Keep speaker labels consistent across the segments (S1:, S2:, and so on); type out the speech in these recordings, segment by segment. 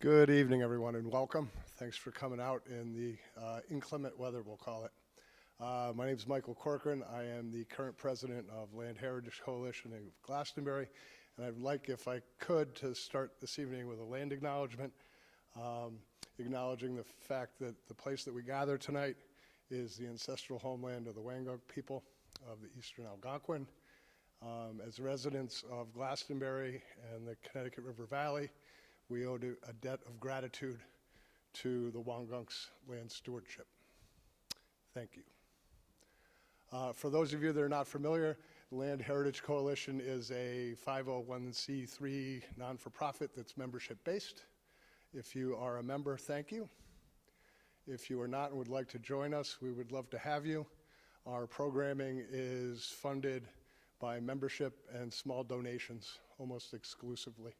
S1: Good evening, everyone, and welcome. Thanks for coming out in the inclement weather, we'll call it. My name is Michael Corcoran. I am the current president of Land Heritage Coalition in Glastonbury, and I'd like, if I could, to start this evening with a land acknowledgement, acknowledging the fact that the place that we gather tonight is the ancestral homeland of the Wangunk people of the Eastern Algonquin. As residents of Glastonbury and the Connecticut River Valley, we owe a debt of gratitude to the Wangunks' land stewardship. Thank you. For those of you that are not familiar, the Land Heritage Coalition is a 501c3 non-for-profit that's membership-based. If you are a member, thank you. If you are not and would like to join us, we would love to have you. Our programming is funded by membership and small donations, almost exclusively.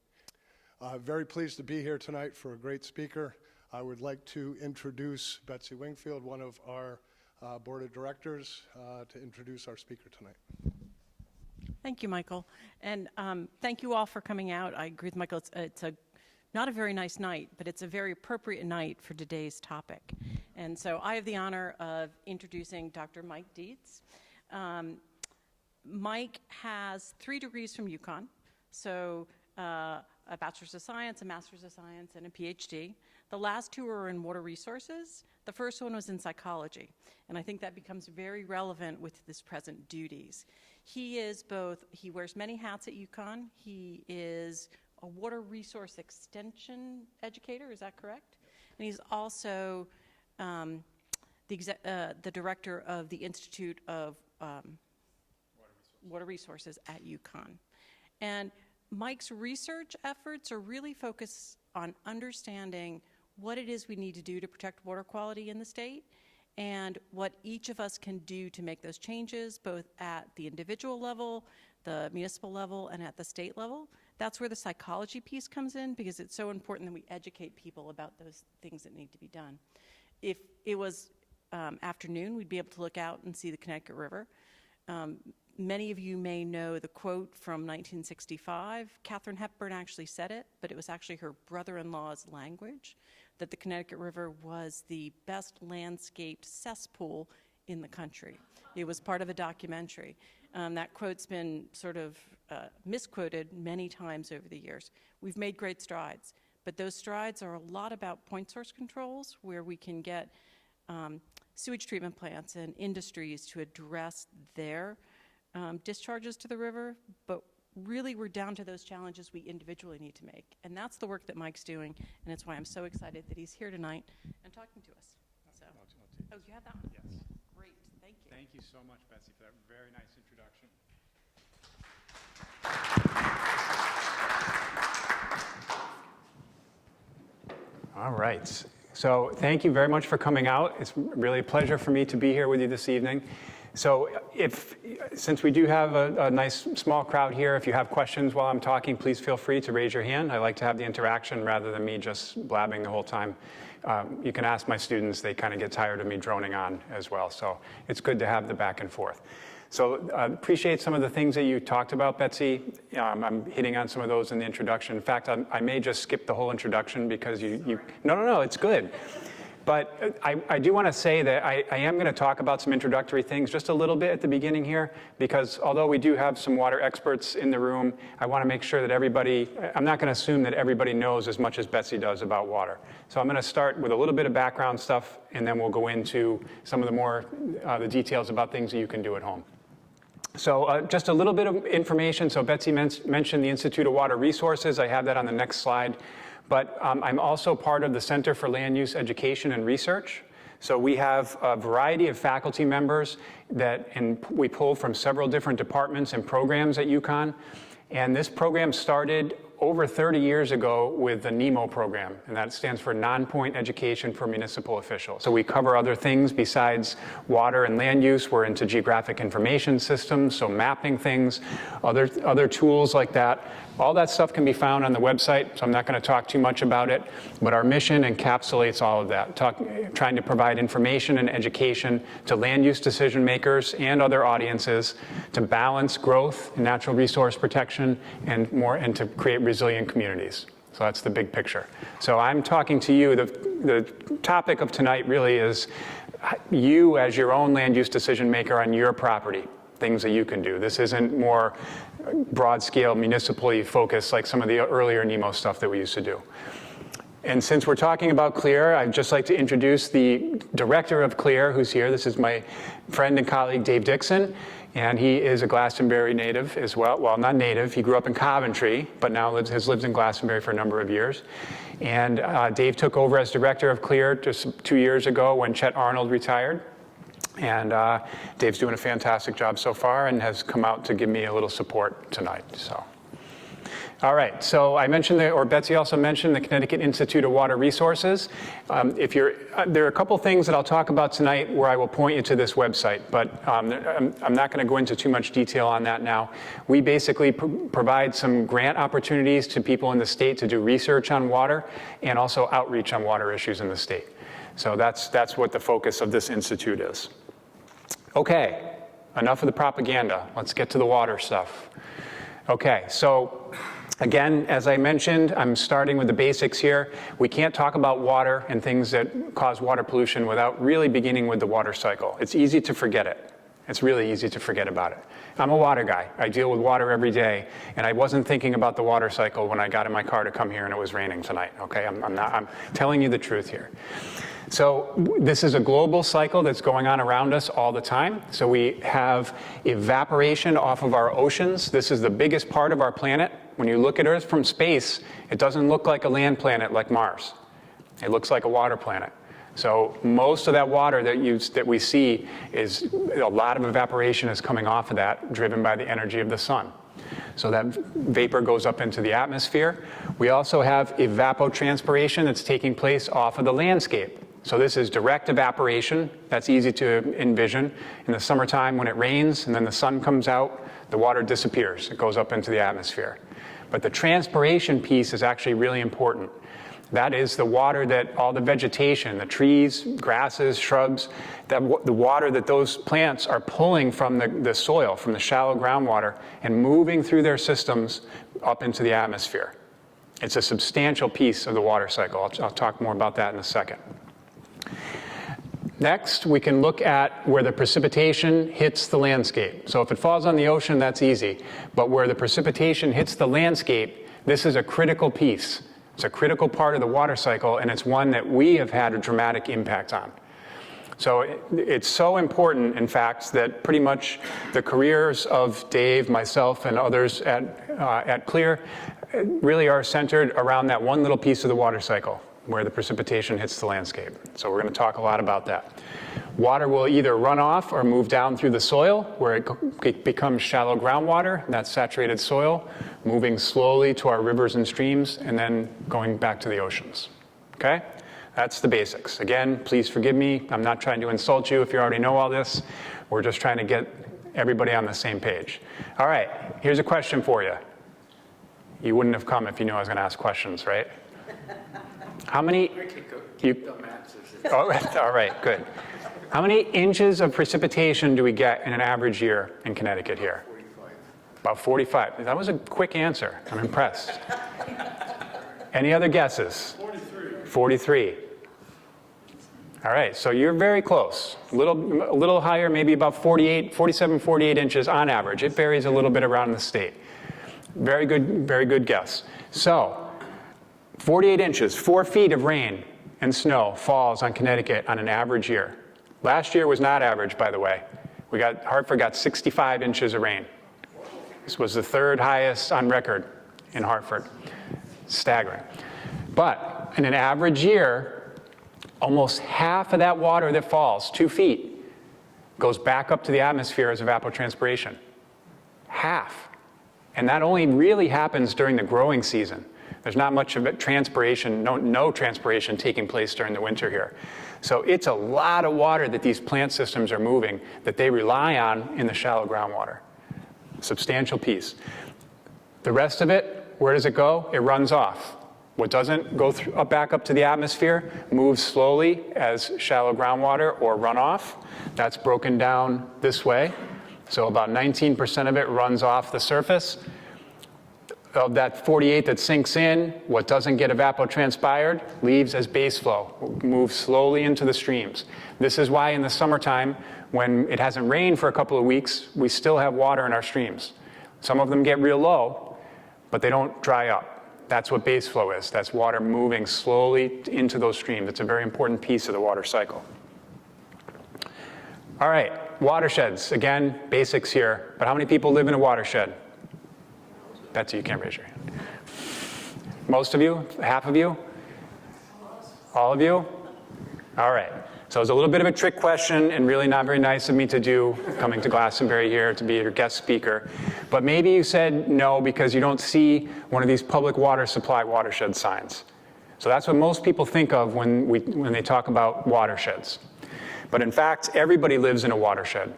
S1: Very pleased to be here tonight for a great speaker. I would like to introduce Betsy Wingfield, one of our board of directors, to introduce our speaker tonight.
S2: Thank you, Michael. And thank you all for coming out. I agree with Michael. It's not a very nice night, but it's a very appropriate night for today's topic. And so I have the honor of introducing Dr. Mike Dietz. Mike has 3 degrees from UConn. So a Bachelor's of Science, a Master's of Science, and a PhD. The last 2 are in water resources. The first one was in psychology. And I think that becomes very relevant with his present duties. He is both, he wears many hats at UConn. He is a water resource extension educator, is that correct? And he's also the director of the Institute of Water Resources at UConn. And Mike's research efforts are really focused on understanding what it is we need to do to protect water quality in the state and what each of us can do to make those changes, both at the individual level, the municipal level, and at the state level. That's where the psychology piece comes in, because it's so important that we educate people about those things that need to be done. If it was afternoon, we'd be able to look out and see the Connecticut River. Many of you may know the quote from 1965. Katharine Hepburn actually said it, but it was actually her brother-in-law's language, that the Connecticut River was the best landscaped cesspool in the country. It was part of a documentary. That quote's been sort of misquoted many times over the years. We've made great strides, but those strides are a lot about point source controls, where we can get sewage treatment plants and industries to address their discharges to the river, but really we're down to those challenges we individually need to make. And that's the work that Mike's doing, and it's why I'm so excited that he's here tonight and talking to us. So, oh, you have that one?
S3: Yes.
S2: Great, thank you.
S3: Thank you so much, Betsy, for that very nice introduction. All right. So thank you very much for coming out. It's really a pleasure for me to be here with you this evening. So since we do have a nice small crowd here, if you have questions while I'm talking, please feel free to raise your hand. I like to have the interaction rather than me just blabbing the whole time. You can ask my students, they kind of get tired of me droning on as well. So it's good to have the back and forth. So appreciate some of the things that you talked about, Betsy. I'm hitting on some of those in the introduction. In fact, I may just skip the whole introduction because no, it's good. But I do want to say that I am going to talk about some introductory things just a little bit at the beginning here, because although we do have some water experts in the room, I want to make sure that I'm not going to assume that everybody knows as much as Betsy does about water. So I'm going to start with a little bit of background stuff, and then we'll go into some of the more the details about things that you can do at home. So just a little bit of information. So Betsy mentioned the Institute of Water Resources. I have that on the next slide. But I'm also part of the Center for Land Use Education and Research. So we have a variety of faculty members and we pull from several different departments and programs at UConn. And this program started over 30 years ago with the NEMO program, and that stands for Non-Point Education for Municipal Officials. So we cover other things besides water and land use. We're into geographic information systems, so mapping things, other tools like that. All that stuff can be found on the website, so I'm not going to talk too much about it, but our mission encapsulates all of that, trying to provide information and education to land use decision makers and other audiences to balance growth and natural resource protection and to create resilient communities. So that's the big picture. So I'm talking to you, the topic of tonight really is you as your own land use decision maker on your property, things that you can do. This isn't more broad scale municipally focused like some of the earlier NEMO stuff that we used to do. And since we're talking about CLEAR, I'd just like to introduce the director of CLEAR who's here. This is my friend and colleague, Dave Dixon. And he is a Glastonbury native as well. Well, not native, he grew up in Coventry, but now has lived in Glastonbury for a number of years. And Dave took over as director of CLEAR just 2 years ago when Chet Arnold retired. And Dave's doing a fantastic job so far and has come out to give me a little support tonight, so. All right, so I mentioned, or Betsy also mentioned, the Connecticut Institute of Water Resources. There are a couple things that I'll talk about tonight where I will point you to this website, but I'm not going to go into too much detail on that now. We basically provide some grant opportunities to people in the state to do research on water and also outreach on water issues in the state. So that's what the focus of this institute is. Okay, enough of the propaganda. Let's get to the water stuff. Okay, so again, as I mentioned, I'm starting with the basics here. We can't talk about water and things that cause water pollution without really beginning with the water cycle. It's easy to forget it. It's really easy to forget about it. I'm a water guy. I deal with water every day, and I wasn't thinking about the water cycle when I got in my car to come here and it was raining tonight, okay? I'm telling you the truth here. So this is a global cycle that's going on around us all the time. So we have evaporation off of our oceans. This is the biggest part of our planet. When you look at Earth from space, it doesn't look like a land planet like Mars. It looks like a water planet. So most of that water that we see is, a lot of evaporation is coming off of that, driven by the energy of the sun. So that vapor goes up into the atmosphere. We also have evapotranspiration that's taking place off of the landscape. So this is direct evaporation. That's easy to envision. In the summertime when it rains and then the sun comes out, the water disappears. It goes up into the atmosphere. But the transpiration piece is actually really important. That is the water that all the vegetation, the trees, grasses, shrubs, the water that those plants are pulling from the soil, from the shallow groundwater, and moving through their systems up into the atmosphere. It's a substantial piece of the water cycle. I'll talk more about that in a second. Next, we can look at where the precipitation hits the landscape. So if it falls on the ocean, that's easy. But where the precipitation hits the landscape, this is a critical piece. It's a critical part of the water cycle, and it's one that we have had a dramatic impact on. So it's so important, in fact, that pretty much the careers of Dave, myself, and others at CLEAR really are centered around that one little piece of the water cycle, where the precipitation hits the landscape. So we're going to talk a lot about that. Water will either run off or move down through the soil, where it becomes shallow groundwater, that's saturated soil, moving slowly to our rivers and streams, and then going back to the oceans. Okay? That's the basics. Again, please forgive me. I'm not trying to insult you if you already know all this. We're just trying to get everybody on the same page. All right, here's a question for you. You wouldn't have come if you knew I was going to ask questions, right? How many? Oh, all right, good. How many inches of precipitation do we get in an average year in Connecticut here? 45. About 45. That was a quick answer. I'm impressed. Any other guesses? 43. All right, so you're very close. A little higher, maybe about 47, 48 inches on average. It varies a little bit around the state. Very good guess. So, 48 inches, 4 feet of rain and snow falls on Connecticut on an average year. Last year was not average, by the way. Hartford got 65 inches of rain. This was the third highest on record in Hartford. Staggering. But in an average year, almost half of that water that falls, 2 feet, goes back up to the atmosphere as evapotranspiration. Half. And that only really happens during the growing season. There's not much of it transpiration, no transpiration taking place during the winter here. So it's a lot of water that these plant systems are moving that they rely on in the shallow groundwater. Substantial piece. The rest of it, where does it go? It runs off. What doesn't go back up to the atmosphere moves slowly as shallow groundwater or runoff. That's broken down this way. So about 19% of it runs off the surface. of that 48 that sinks in, what doesn't get evapotranspired leaves as base flow, moves slowly into the streams. This is why in the summertime, when it hasn't rained for a couple of weeks, we still have water in our streams. Some of them get real low, but they don't dry up. That's what base flow is. That's water moving slowly into those streams. It's a very important piece of the water cycle. All right, watersheds. Again, basics here, but how many people live in a watershed? Betsy, you can't raise your hand. Most of you? Half of you? All of you? All right. So it's a little bit of a trick question and really not very nice of me to do, coming to Glastonbury here to be your guest speaker. But maybe you said no because you don't see one of these public water supply watershed signs. So that's what most people think of when they talk about watersheds. But in fact, everybody lives in a watershed.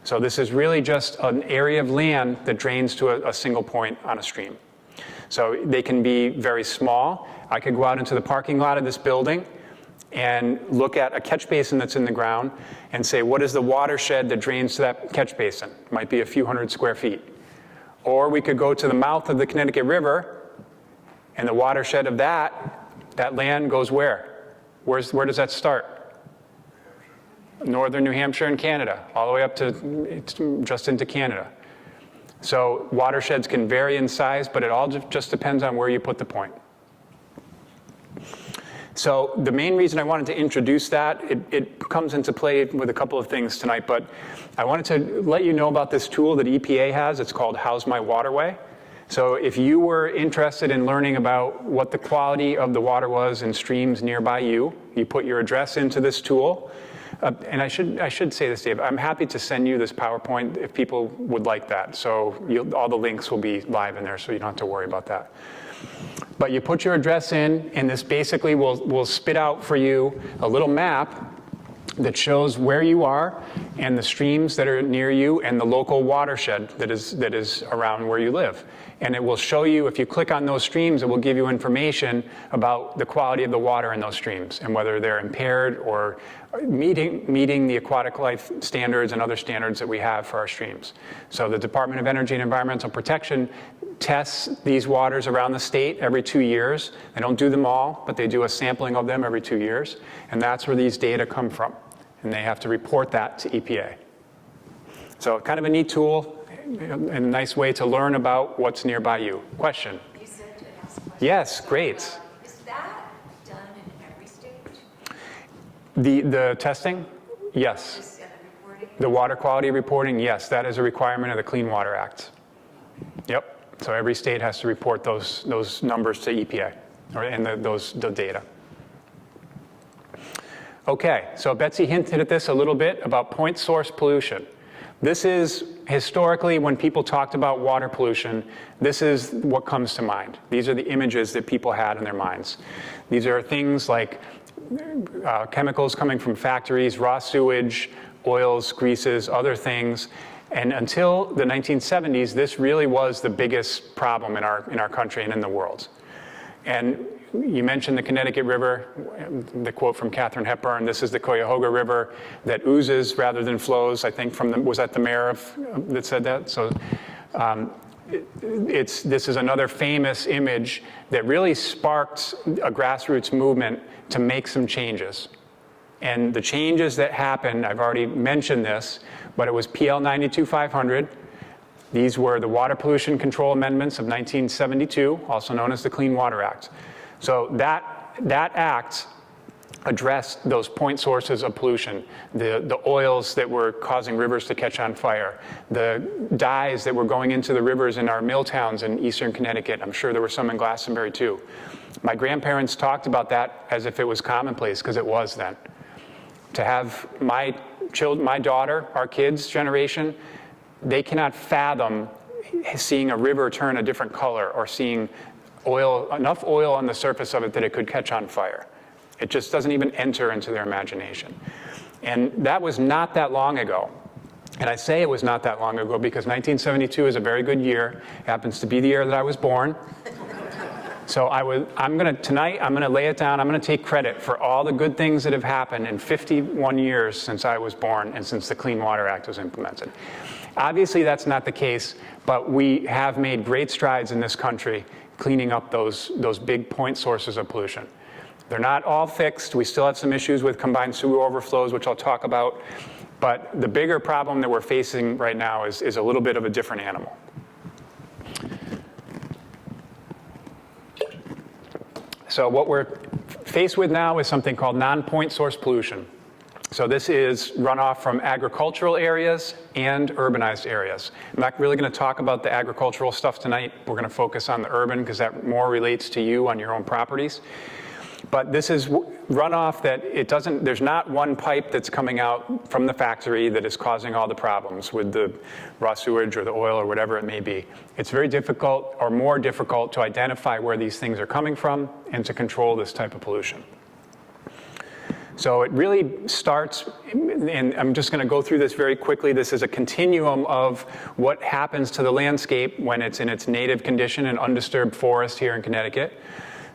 S3: So this is really just an area of land that drains to a single point on a stream. So they can be very small. I could go out into the parking lot of this building and look at a catch basin that's in the ground and say, what is the watershed that drains to that catch basin? It might be a few hundred square feet. Or we could go to the mouth of the Connecticut River, and the watershed of that land goes where? Where does that start? Northern New Hampshire and Canada, all the way up to just into Canada. So watersheds can vary in size, but it all just depends on where you put the point. So the main reason I wanted to introduce that, it comes into play with a couple of things tonight, but I wanted to let you know about this tool that EPA has. It's called How's My Waterway? So if you were interested in learning about what the quality of the water was in streams nearby you, you put your address into this tool. And I should say this, Dave, I'm happy to send you this PowerPoint if people would like that. So all the links will be live in there, so you don't have to worry about that. But you put your address in, and this basically will spit out for you a little map that shows where you are and the streams that are near you and the local watershed that is around where you live. And it will show you, if you click on those streams, it will give you information about the quality of the water in those streams and whether they're impaired or meeting the aquatic life standards and other standards that we have for our streams. So the Department of Energy and Environmental Protection tests these waters around the state every 2 years. They don't do them all, but they do a sampling of them every 2 years. And that's where these data come from. And they have to report that to EPA. So kind of a neat tool and a nice way to learn about what's nearby you. Question?
S4: You said to ask questions.
S3: Yes, great.
S4: Is that done in every state?
S3: The testing? Yes.
S4: Is that the reporting?
S3: The water quality reporting? Yes, that is a requirement of the Clean Water Act. Yep. So every state has to report those numbers to EPA and the data. Okay, so Betsy hinted at this a little bit about point source pollution. This is historically when people talked about water pollution, this is what comes to mind. These are the images that people had in their minds. These are things like chemicals coming from factories, raw sewage, oils, greases, other things. And until the 1970s, this really was the biggest problem in our country and in the world. And you mentioned the Connecticut River, the quote from Katharine Hepburn, this is the Cuyahoga River that oozes rather than flows, I think was that the mayor that said that? So this is another famous image that really sparked a grassroots movement to make some changes. And the changes that happened, I've already mentioned this, but it was PL 92-500. These were the Water Pollution Control Amendments of 1972, also known as the Clean Water Act. So that act addressed those point sources of pollution, the oils that were causing rivers to catch on fire, the dyes that were going into the rivers in our mill towns in eastern Connecticut. I'm sure there were some in Glastonbury too. My grandparents talked about that as if it was commonplace, because it was then. To have my daughter, our kids' generation, they cannot fathom seeing a river turn a different color or seeing enough oil on the surface of it that it could catch on fire. It just doesn't even enter into their imagination. And that was not that long ago. And I say it was not that long ago because 1972 is a very good year. It happens to be the year that I was born. So tonight I'm gonna lay it down. I'm gonna take credit for all the good things that have happened in 51 years since I was born and since the Clean Water Act was implemented. Obviously, that's not the case But we have made great strides in this country cleaning up those big point sources of pollution. They're not all fixed. We still have some issues with combined sewer overflows, which I'll talk about. But the bigger problem that we're facing right now is a little bit of a different animal. So what we're faced with now is something called non-point source pollution. So this is runoff from agricultural areas and urbanized areas. I'm not really going to talk about the agricultural stuff tonight. We're going to focus on the urban because that more relates to you on your own properties. But this is runoff that there's not one pipe that's coming out from the factory that is causing all the problems with the raw sewage or the oil or whatever it may be. It's very difficult or more difficult to identify where these things are coming from and to control this type of pollution. So it really starts, and I'm just going to go through this very quickly. This is a continuum of what happens to the landscape when it's in its native condition and undisturbed forest here in Connecticut.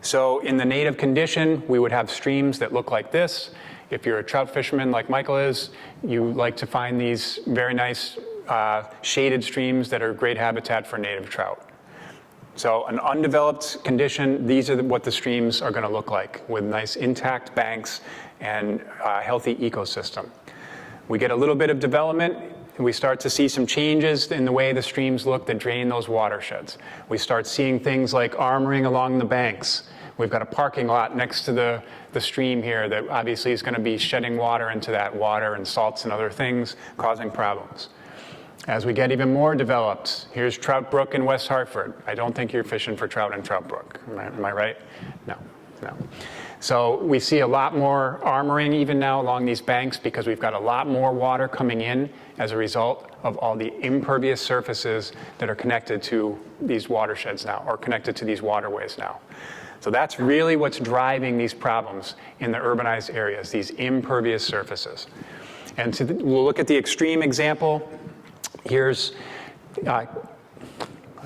S3: So in the native condition, we would have streams that look like this. If you're a trout fisherman like Michael is, you like to find these very nice shaded streams that are great habitat for native trout. So an undeveloped condition, these are what the streams are going to look like with nice intact banks and a healthy ecosystem. We get a little bit of development, and we start to see some changes in the way the streams look that drain those watersheds. We start seeing things like armoring along the banks. We've got a parking lot next to the stream here that obviously is going to be shedding water into that water and salts and other things, causing problems. As we get even more developed, here's Trout Brook in West Hartford. I don't think you're fishing for trout in Trout Brook. Am I right? No. So we see a lot more armoring even now along these banks because we've got a lot more water coming in as a result of all the impervious surfaces that are connected to these watersheds now, or connected to these waterways now. So that's really what's driving these problems in the urbanized areas, these impervious surfaces. And we'll look at the extreme example. Here's, I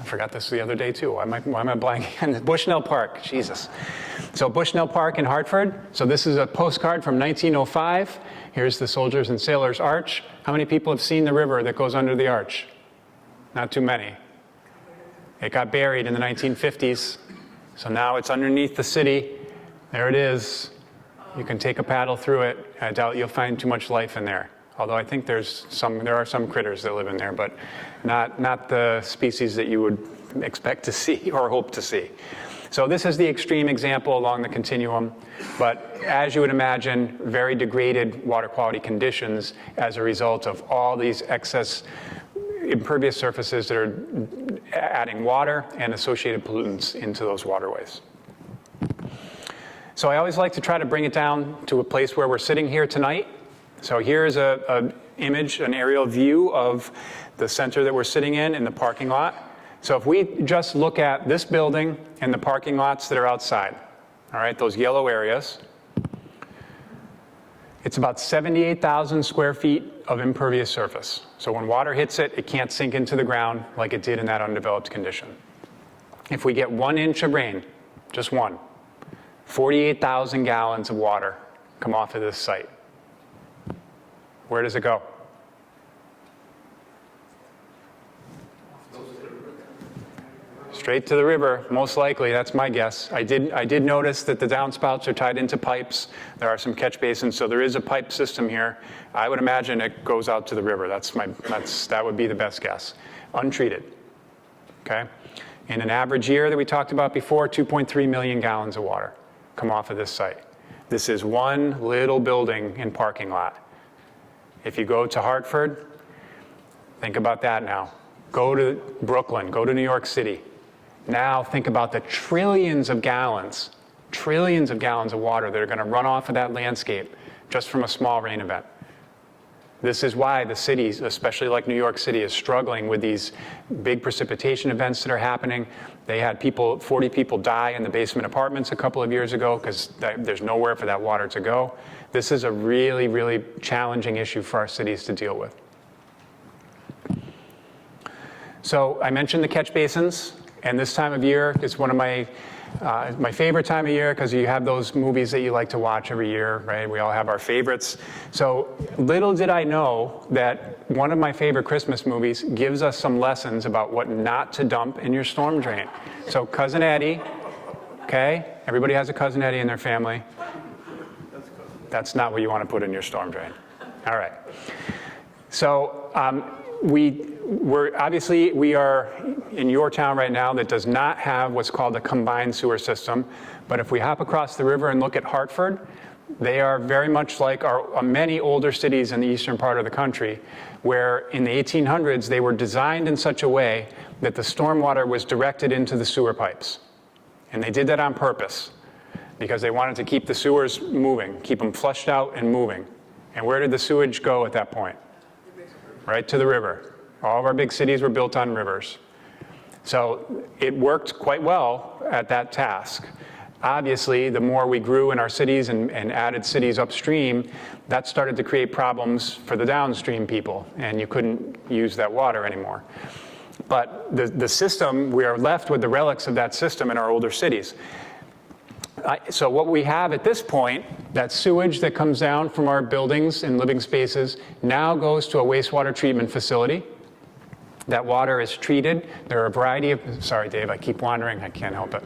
S3: forgot this the other day too. Why am I blanking? Bushnell Park, Jesus. So Bushnell Park in Hartford. So this is a postcard from 1905. Here's the Soldiers and Sailors Arch. How many people have seen the river that goes under the arch? Not too many. It got buried in the 1950s. So now it's underneath the city. There it is. You can take a paddle through it. I doubt you'll find too much life in there. Although I think there are some critters that live in there, but not the species that you would expect to see or hope to see. So this is the extreme example along the continuum, but as you would imagine, very degraded water quality conditions as a result of all these excess impervious surfaces that are adding water and associated pollutants into those waterways. So I always like to try to bring it down to a place where we're sitting here tonight. So here's an image, an aerial view of the center that we're sitting in the parking lot. So if we just look at this building and the parking lots that are outside, all right, those yellow areas, it's about 78,000 square feet of impervious surface. So when water hits it, it can't sink into the ground like it did in that undeveloped condition. If we get 1 inch of rain, just one, 48,000 gallons of water come off of this site. Where does it go? Straight to the river, most likely. That's my guess. I did notice that the downspouts are tied into pipes. There are some catch basins, so there is a pipe system here. I would imagine it goes out to the river. That would be the best guess. Untreated. Okay. In an average year that we talked about before, 2.3 million gallons of water come off of this site. This is one little building and parking lot. If you go to Hartford, think about that now. Go to Brooklyn, go to New York City. Now think about the trillions of gallons of water that are going to run off of that landscape just from a small rain event. This is why the cities, especially like New York City, is struggling with these big precipitation events that are happening. They had 40 people die in the basement apartments a couple of years ago because there's nowhere for that water to go. This is a really, really challenging issue for our cities to deal with. So I mentioned the catch basins. And this time of year is one of my favorite time of year, because you have those movies that you like to watch every year, right? We all have our favorites. So little did I know that one of my favorite Christmas movies gives us some lessons about what not to dump in your storm drain. So Cousin Eddie, okay? Everybody has a Cousin Eddie in their family. That's not what you want to put in your storm drain. All right. So we are in your town right now that does not have what's called a combined sewer system. But if we hop across the river and look at Hartford, they are very much like many older cities in the eastern part of the country, where in the 1800s they were designed in such a way that the stormwater was directed into the sewer pipes. And they did that on purpose because they wanted to keep the sewers moving, keep them flushed out and moving. And where did the sewage go at that point? Right to the river. All of our big cities were built on rivers. So it worked quite well at that task. Obviously, the more we grew in our cities and added cities upstream, that started to create problems for the downstream people, and you couldn't use that water anymore. But the system, we are left with the relics of that system in our older cities. So what we have at this point, that sewage that comes down from our buildings and living spaces now goes to a wastewater treatment facility. That water is treated. There are a variety of, sorry Dave, I keep wandering, I can't help it.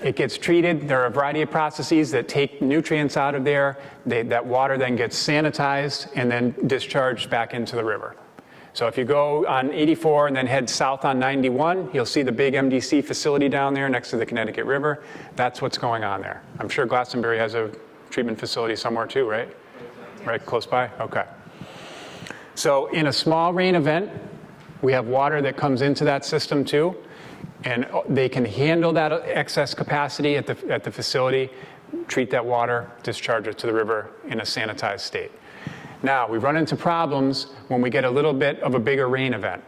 S3: It gets treated. There are a variety of processes that take nutrients out of there. That water then gets sanitized and then discharged back into the river. So if you go on 84 and then head south on 91, you'll see the big MDC facility down there next to the Connecticut River. That's what's going on there. I'm sure Glastonbury has a treatment facility somewhere too, right? Right close by? Okay. So in a small rain event, we have water that comes into that system too, and they can handle that excess capacity at the facility, treat that water, discharge it to the river in a sanitized state. Now, we run into problems when we get a little bit of a bigger rain event.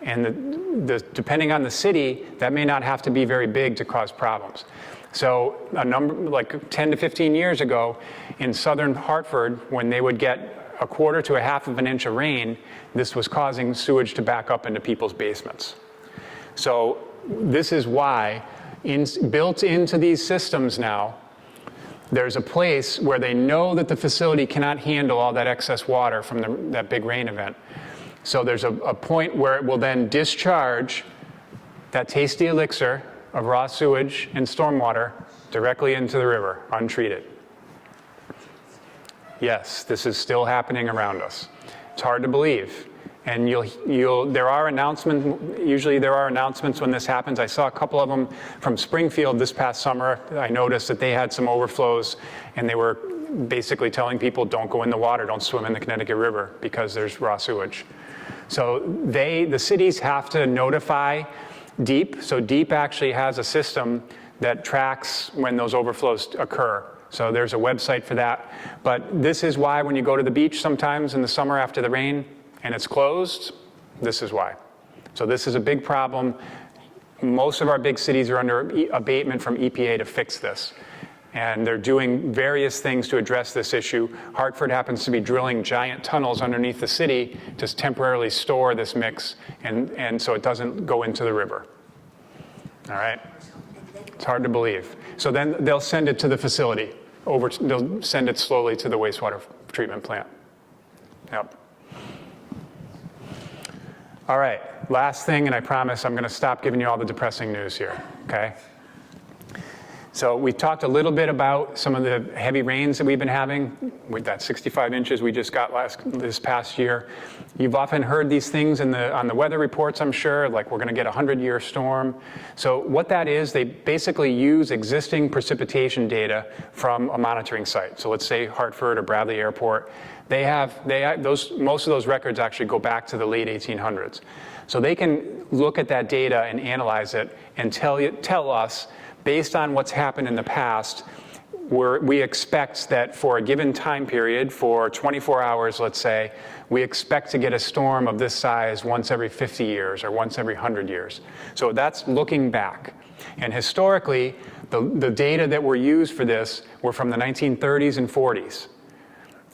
S3: And depending on the city, that may not have to be very big to cause problems. So like 10 to 15 years ago, in southern Hartford, when they would get a quarter to a half of an inch of rain, this was causing sewage to back up into people's basements. So this is why, built into these systems now, there's a place where they know that the facility cannot handle all that excess water from that big rain event. So there's a point where it will then discharge that tasty elixir of raw sewage and stormwater directly into the river, untreated. Yes, this is still happening around us. It's hard to believe. And there are announcements, usually there are announcements when this happens. I saw a couple of them from Springfield this past summer. I noticed that they had some overflows, and they were basically telling people, don't go in the water, don't swim in the Connecticut River because there's raw sewage. So the cities have to notify DEEP. So DEEP actually has a system that tracks when those overflows occur. So there's a website for that. But this is why when you go to the beach sometimes in the summer after the rain and it's closed, this is why. So this is a big problem. Most of our big cities are under abatement from EPA to fix this. And they're doing various things to address this issue. Hartford happens to be drilling giant tunnels underneath the city to temporarily store this mix, and so it doesn't go into the river. All right? It's hard to believe. So then they'll send it to the facility. They'll send it slowly to the wastewater treatment plant. Yep. All right, last thing, and I promise I'm going to stop giving you all the depressing news here, okay? So we talked a little bit about some of the heavy rains that we've been having with that 65 inches we just got this past year. You've often heard these things on the weather reports, I'm sure, like we're going to get a 100-year storm. So what that is, they basically use existing precipitation data from a monitoring site. So let's say Hartford or Bradley Airport. Most of those records actually go back to the late 1800s. So they can look at that data and analyze it and tell us, based on what's happened in the past, we expect that for a given time period, for 24 hours, let's say, we expect to get a storm of this size once every 50 years or once every 100 years. So that's looking back. And historically, the data that were used for this were from the 1930s and 40s.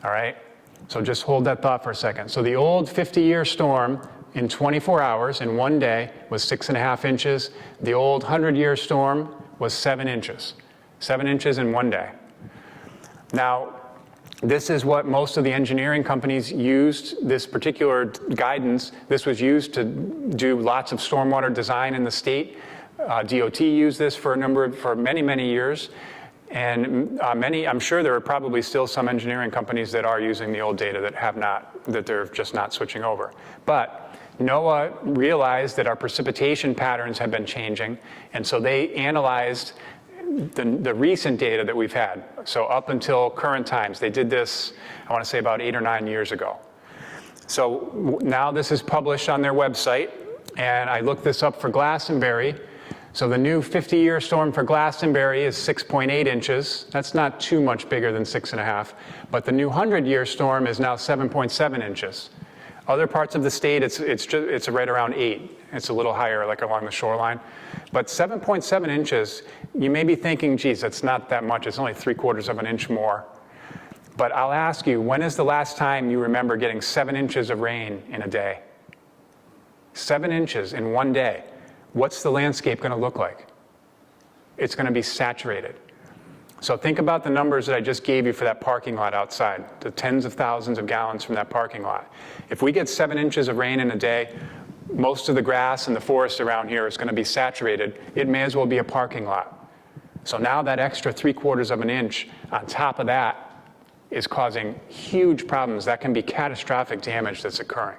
S3: All right? So just hold that thought for a second. So the old 50-year storm in 24 hours, in one day, was 6.5 inches. The old 100-year storm was 7 inches. 7 inches in one day. Now, this is what most of the engineering companies used, this particular guidance. This was used to do lots of stormwater design in the state. DOT used this for many, many years. And I'm sure there are probably still some engineering companies that are using the old data that they're just not switching over. But NOAA realized that our precipitation patterns have been changing, and so they analyzed the recent data that we've had. So up until current times, they did this, I want to say about 8 or 9 years ago. So now this is published on their website, and I looked this up for Glastonbury. So the new 50-year storm for Glastonbury is 6.8 inches. That's not too much bigger than 6.5. But the new 100-year storm is now 7.7 inches. Other parts of the state, it's right around 8. It's a little higher, like along the shoreline. But 7.7 inches, you may be thinking, geez, that's not that much. It's only 3/4 of an inch more. But I'll ask you, when is the last time you remember getting 7 inches of rain in a day? 7 inches in one day. What's the landscape going to look like? It's going to be saturated. So think about the numbers that I just gave you for that parking lot outside, the tens of thousands of gallons from that parking lot. If we get 7 inches of rain in a day, most of the grass and the forest around here is going to be saturated. It may as well be a parking lot. So now that extra 3/4 of an inch on top of that is causing huge problems. That can be catastrophic damage that's occurring.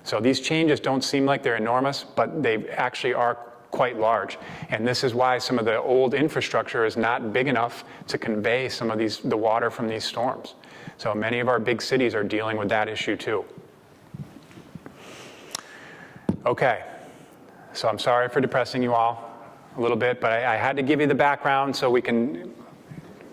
S3: So these changes don't seem like they're enormous, but they actually are quite large. And this is why some of the old infrastructure is not big enough to convey some of the water from these storms. So many of our big cities are dealing with that issue too. Okay, so I'm sorry for depressing you all a little bit, but I had to give you the background so we can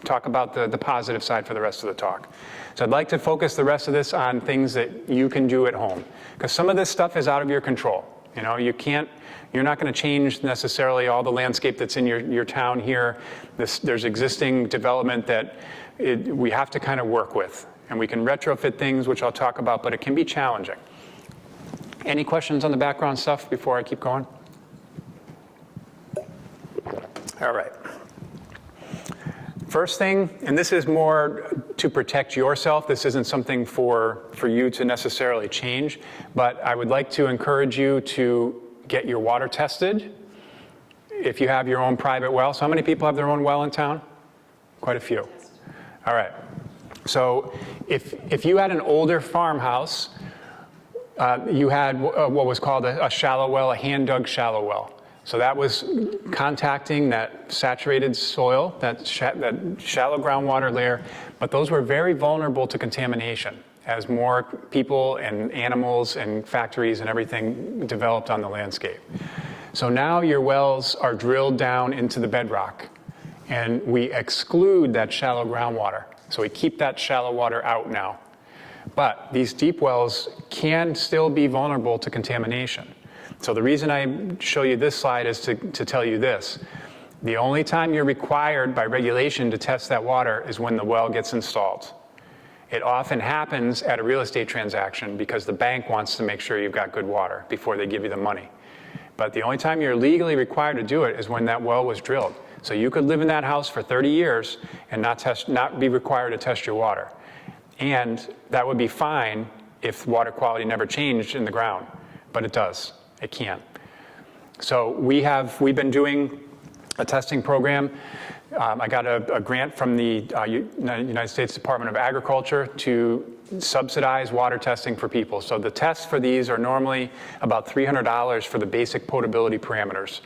S3: talk about the positive side for the rest of the talk. So I'd like to focus the rest of this on things that you can do at home, because some of this stuff is out of your control. You know, you're not going to change necessarily all the landscape that's in your town here. There's existing development that we have to kind of work with, and we can retrofit things, which I'll talk about, but it can be challenging. Any questions on the background stuff before I keep going? All right. First thing, and this is more to protect yourself. This isn't something for you to necessarily change, but I would like to encourage you to get your water tested if you have your own private well. So how many people have their own well in town? Quite a few. All right. So if you had an older farmhouse, you had what was called a shallow well, a hand-dug shallow well. So that was contacting that saturated soil, that shallow groundwater layer, but those were very vulnerable to contamination as more people and animals and factories and everything developed on the landscape. So now your wells are drilled down into the bedrock, and we exclude that shallow groundwater. So we keep that shallow water out now. But these deep wells can still be vulnerable to contamination. So the reason I show you this slide is to tell you this. The only time you're required by regulation to test that water is when the well gets installed. It often happens at a real estate transaction because the bank wants to make sure you've got good water before they give you the money. But the only time you're legally required to do it is when that well was drilled. So you could live in that house for 30 years and not be required to test your water. And that would be fine if water quality never changed in the ground, but it does. It can. So we've been doing a testing program. I got a grant from the United States Department of Agriculture to subsidize water testing for people. So the tests for these are normally about $300 for the basic potability parameters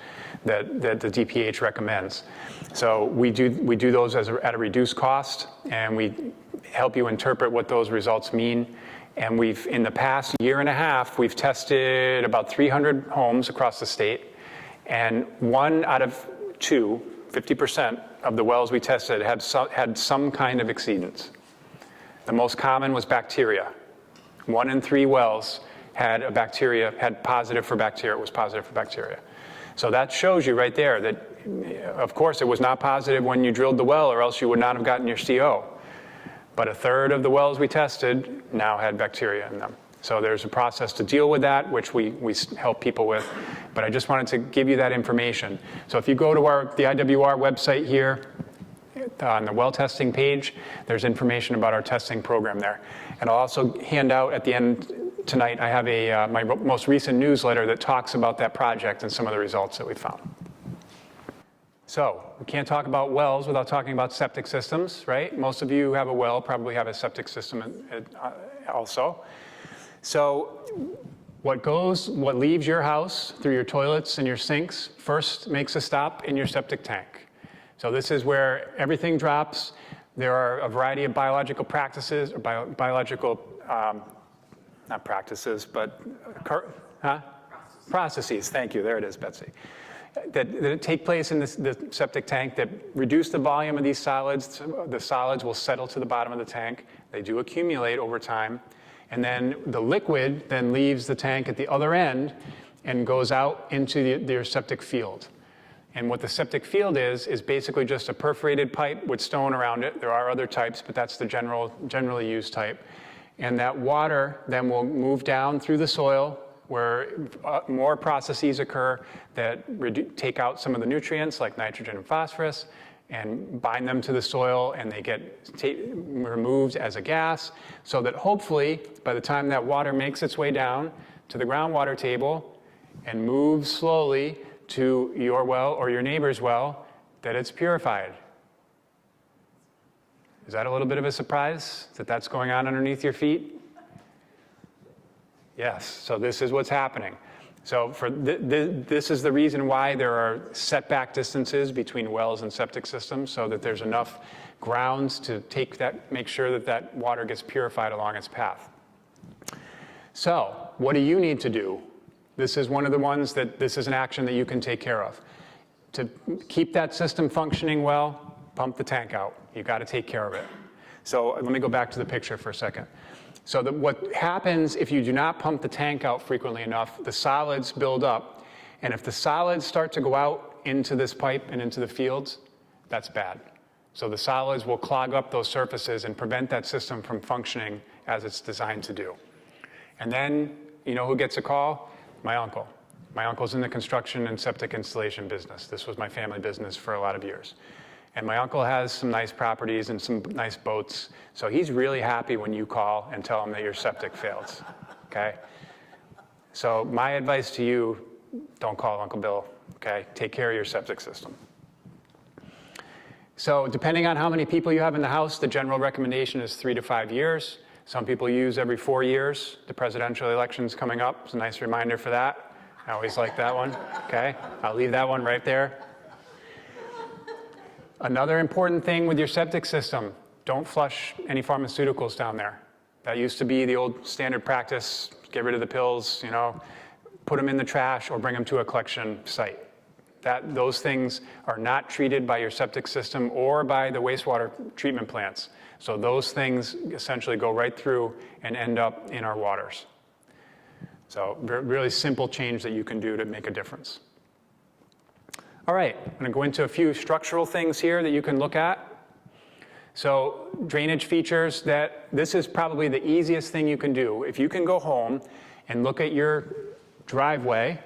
S3: that the DPH recommends. So we do those at a reduced cost, and we help you interpret what those results mean. And in the past year and a half, we've tested about 300 homes across the state, and 1 out of 2, 50% of the wells we tested had some kind of exceedance. The most common was bacteria. 1 in 3 wells had positive for bacteria. It was positive for bacteria. So that shows you right there that, of course, it was not positive when you drilled the well, or else you would not have gotten your CO. But 1/3 of the wells we tested now had bacteria in them. So there's a process to deal with that, which we help people with. But I just wanted to give you that information. So if you go to the IWR website here, on the well testing page, there's information about our testing program there. And I'll also hand out at the end tonight, I have my most recent newsletter that talks about that project and some of the results that we found. So we can't talk about wells without talking about septic systems, right? Most of you who have a well probably have a septic system also. So what leaves your house through your toilets and your sinks first makes a stop in your septic tank. So this is where everything drops. There are a variety of biological practices, or biological, not practices, but processes. Thank you. There it is, Betsy. That take place in the septic tank that reduce the volume of these solids. The solids will settle to the bottom of the tank. They do accumulate over time. And then the liquid then leaves the tank at the other end and goes out into your septic field. And what the septic field is basically just a perforated pipe with stone around it. There are other types, but that's the generally used type. And that water then will move down through the soil where more processes occur that take out some of the nutrients like nitrogen and phosphorus and bind them to the soil, and they get removed as a gas, so that hopefully by the time that water makes its way down to the groundwater table and moves slowly to your well or your neighbor's well, that it's purified. Is that a little bit of a surprise that that's going on underneath your feet? Yes, so this is what's happening. So this is the reason why there are setback distances between wells and septic systems, so that there's enough grounds to make sure that water gets purified along its path. So what do you need to do? This is one of the ones this is an action that you can take care of. To keep that system functioning well, pump the tank out. You've got to take care of it. So let me go back to the picture for a second. So what happens if you do not pump the tank out frequently enough, the solids build up. And if the solids start to go out into this pipe and into the fields, that's bad. So the solids will clog up those surfaces and prevent that system from functioning as it's designed to do. And then, you know who gets a call? My uncle. My uncle's in the construction and septic installation business. This was my family business for a lot of years. And my uncle has some nice properties and some nice boats. So he's really happy when you call and tell him that your septic failed, okay? So my advice to you, don't call Uncle Bill, okay? Take care of your septic system. So depending on how many people you have in the house, the general recommendation is 3 to 5 years. Some people use every 4 years. The presidential election's coming up. It's a nice reminder for that. I always like that one, okay? I'll leave that one right there. Another important thing with your septic system, don't flush any pharmaceuticals down there. That used to be the old standard practice, get rid of the pills, put them in the trash or bring them to a collection site. Those things are not treated by your septic system or by the wastewater treatment plants. So those things essentially go right through and end up in our waters. So really simple change that you can do to make a difference. All right, I'm going to go into a few structural things here that you can look at. So drainage features, this is probably the easiest thing you can do. If you can go home and look at your driveway,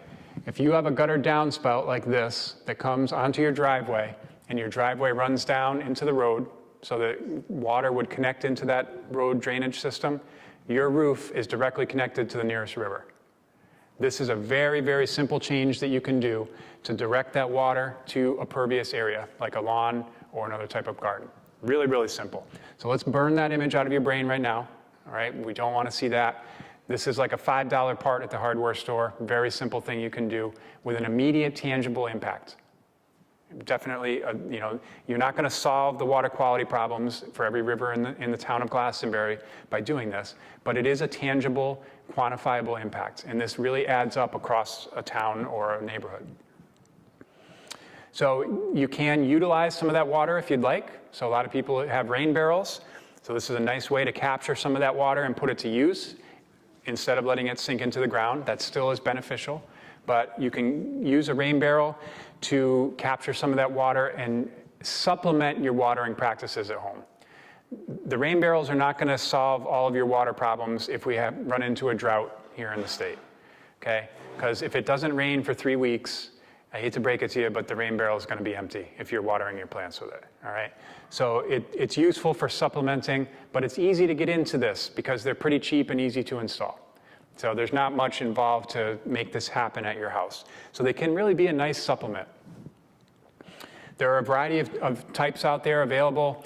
S3: if you have a gutter downspout like this that comes onto your driveway and your driveway runs down into the road so that water would connect into that road drainage system, your roof is directly connected to the nearest river. This is a very, very simple change that you can do to direct that water to a pervious area, like a lawn or another type of garden. Really, really simple. So let's burn that image out of your brain right now. All right, we don't want to see that. This is like a $5 part at the hardware store. Very simple thing you can do with an immediate, tangible impact. Definitely, you're not going to solve the water quality problems for every river in the town of Glastonbury by doing this, but it is a tangible, quantifiable impact, and this really adds up across a town or a neighborhood. So you can utilize some of that water if you'd like. So a lot of people have rain barrels. So this is a nice way to capture some of that water and put it to use instead of letting it sink into the ground. That still is beneficial, but you can use a rain barrel to capture some of that water and supplement your watering practices at home. The rain barrels are not going to solve all of your water problems if we run into a drought here in the state, okay? Because if it doesn't rain for 3 weeks, I hate to break it to you, but the rain barrel is going to be empty if you're watering your plants with it, all right? So it's useful for supplementing, but it's easy to get into this because they're pretty cheap and easy to install. So there's not much involved to make this happen at your house. So they can really be a nice supplement. There are a variety of types out there available.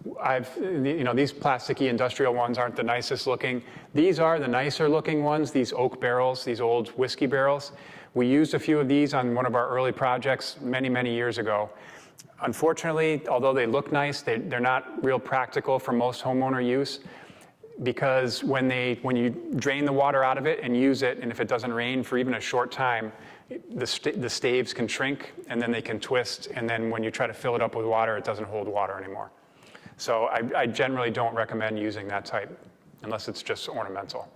S3: These plasticky industrial ones aren't the nicest looking. These are the nicer looking ones, these oak barrels, these old whiskey barrels. We used a few of these on one of our early projects many, many years ago. Unfortunately, although they look nice, they're not real practical for most homeowner use, because when you drain the water out of it and use it, and if it doesn't rain for even a short time, the staves can shrink and then they can twist, and then when you try to fill it up with water, it doesn't hold water anymore. So I generally don't recommend using that type unless it's just ornamental.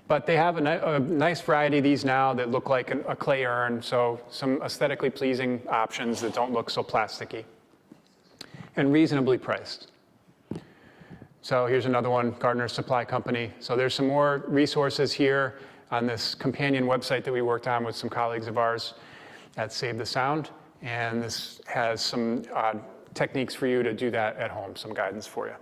S3: But they have a nice variety of these now that look like a clay urn, so some aesthetically pleasing options that don't look so plasticky and reasonably priced. So here's another one, Gardener's Supply Company. So there's some more resources here on this companion website that we worked on with some colleagues of ours at Save the Sound. And this has some techniques for you to do that at home, some guidance for you.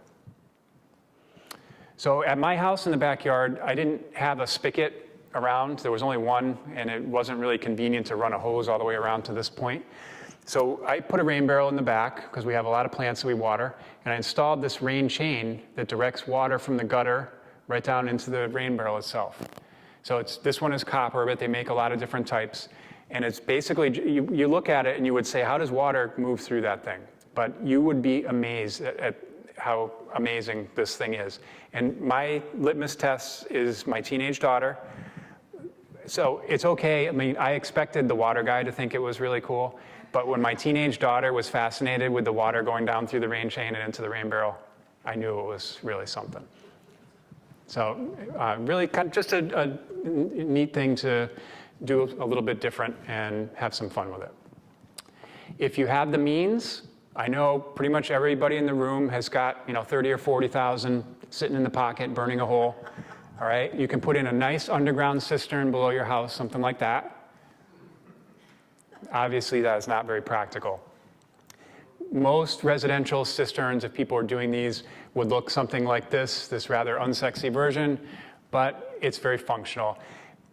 S3: So at my house in the backyard, I didn't have a spigot around. There was only one, and it wasn't really convenient to run a hose all the way around to this point. So I put a rain barrel in the back because we have a lot of plants that we water, and I installed this rain chain that directs water from the gutter right down into the rain barrel itself. So this one is copper, but they make a lot of different types. And it's basically, you look at it and you would say, how does water move through that thing? But you would be amazed at how amazing this thing is. And my litmus test is my teenage daughter. So it's okay. I mean, I expected the water guy to think it was really cool. But when my teenage daughter was fascinated with the water going down through the rain chain and into the rain barrel, I knew it was really something. So really kind of just a neat thing to do a little bit different and have some fun with it. If you have the means, I know pretty much everybody in the room has got 30 or 40,000 sitting in the pocket, burning a hole. All right, you can put in a nice underground cistern below your house, something like that. Obviously, that is not very practical. Most residential cisterns, if people are doing these, would look something like this rather unsexy version, but it's very functional.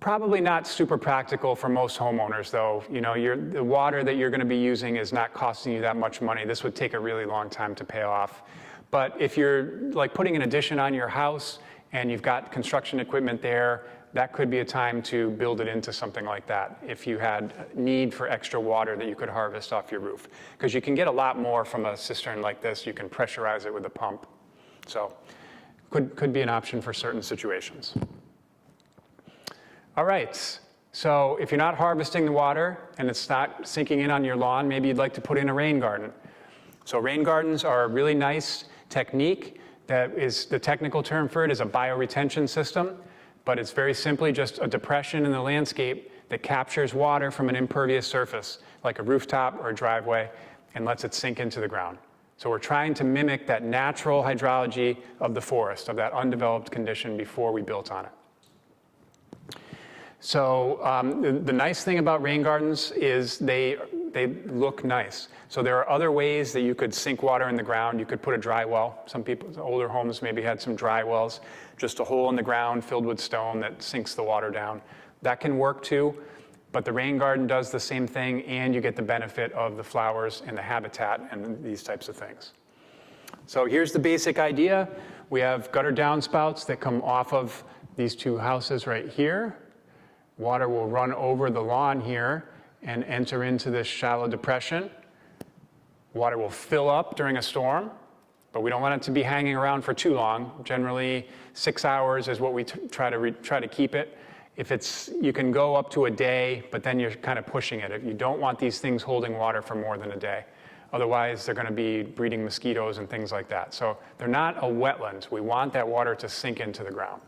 S3: Probably not super practical for most homeowners, though. The water that you're going to be using is not costing you that much money. This would take a really long time to pay off. But if you're like putting an addition on your house and you've got construction equipment there, that could be a time to build it into something like that if you had need for extra water that you could harvest off your roof. Because you can get a lot more from a cistern like this. You can pressurize it with a pump. So could be an option for certain situations. All right, so if you're not harvesting the water and it's not sinking in on your lawn, maybe you'd like to put in a rain garden. So rain gardens are a really nice technique. That is, the technical term for it is a bioretention system, but it's very simply just a depression in the landscape that captures water from an impervious surface, like a rooftop or a driveway, and lets it sink into the ground. So we're trying to mimic that natural hydrology of the forest, of that undeveloped condition before we built on it. So the nice thing about rain gardens is they look nice. So there are other ways that you could sink water in the ground. You could put a dry well. Some people, older homes maybe had some dry wells, just a hole in the ground filled with stone that sinks the water down. That can work too, but the rain garden does the same thing, and you get the benefit of the flowers and the habitat and these types of things. So here's the basic idea. We have gutter downspouts that come off of these two houses right here. Water will run over the lawn here and enter into this shallow depression. Water will fill up during a storm, but we don't want it to be hanging around for too long. Generally, 6 hours is what we try to keep it. You can go up to a day, but then you're kind of pushing it. You don't want these things holding water for more than a day. Otherwise, they're going to be breeding mosquitoes and things like that. So they're not a wetland. We want that water to sink into the ground.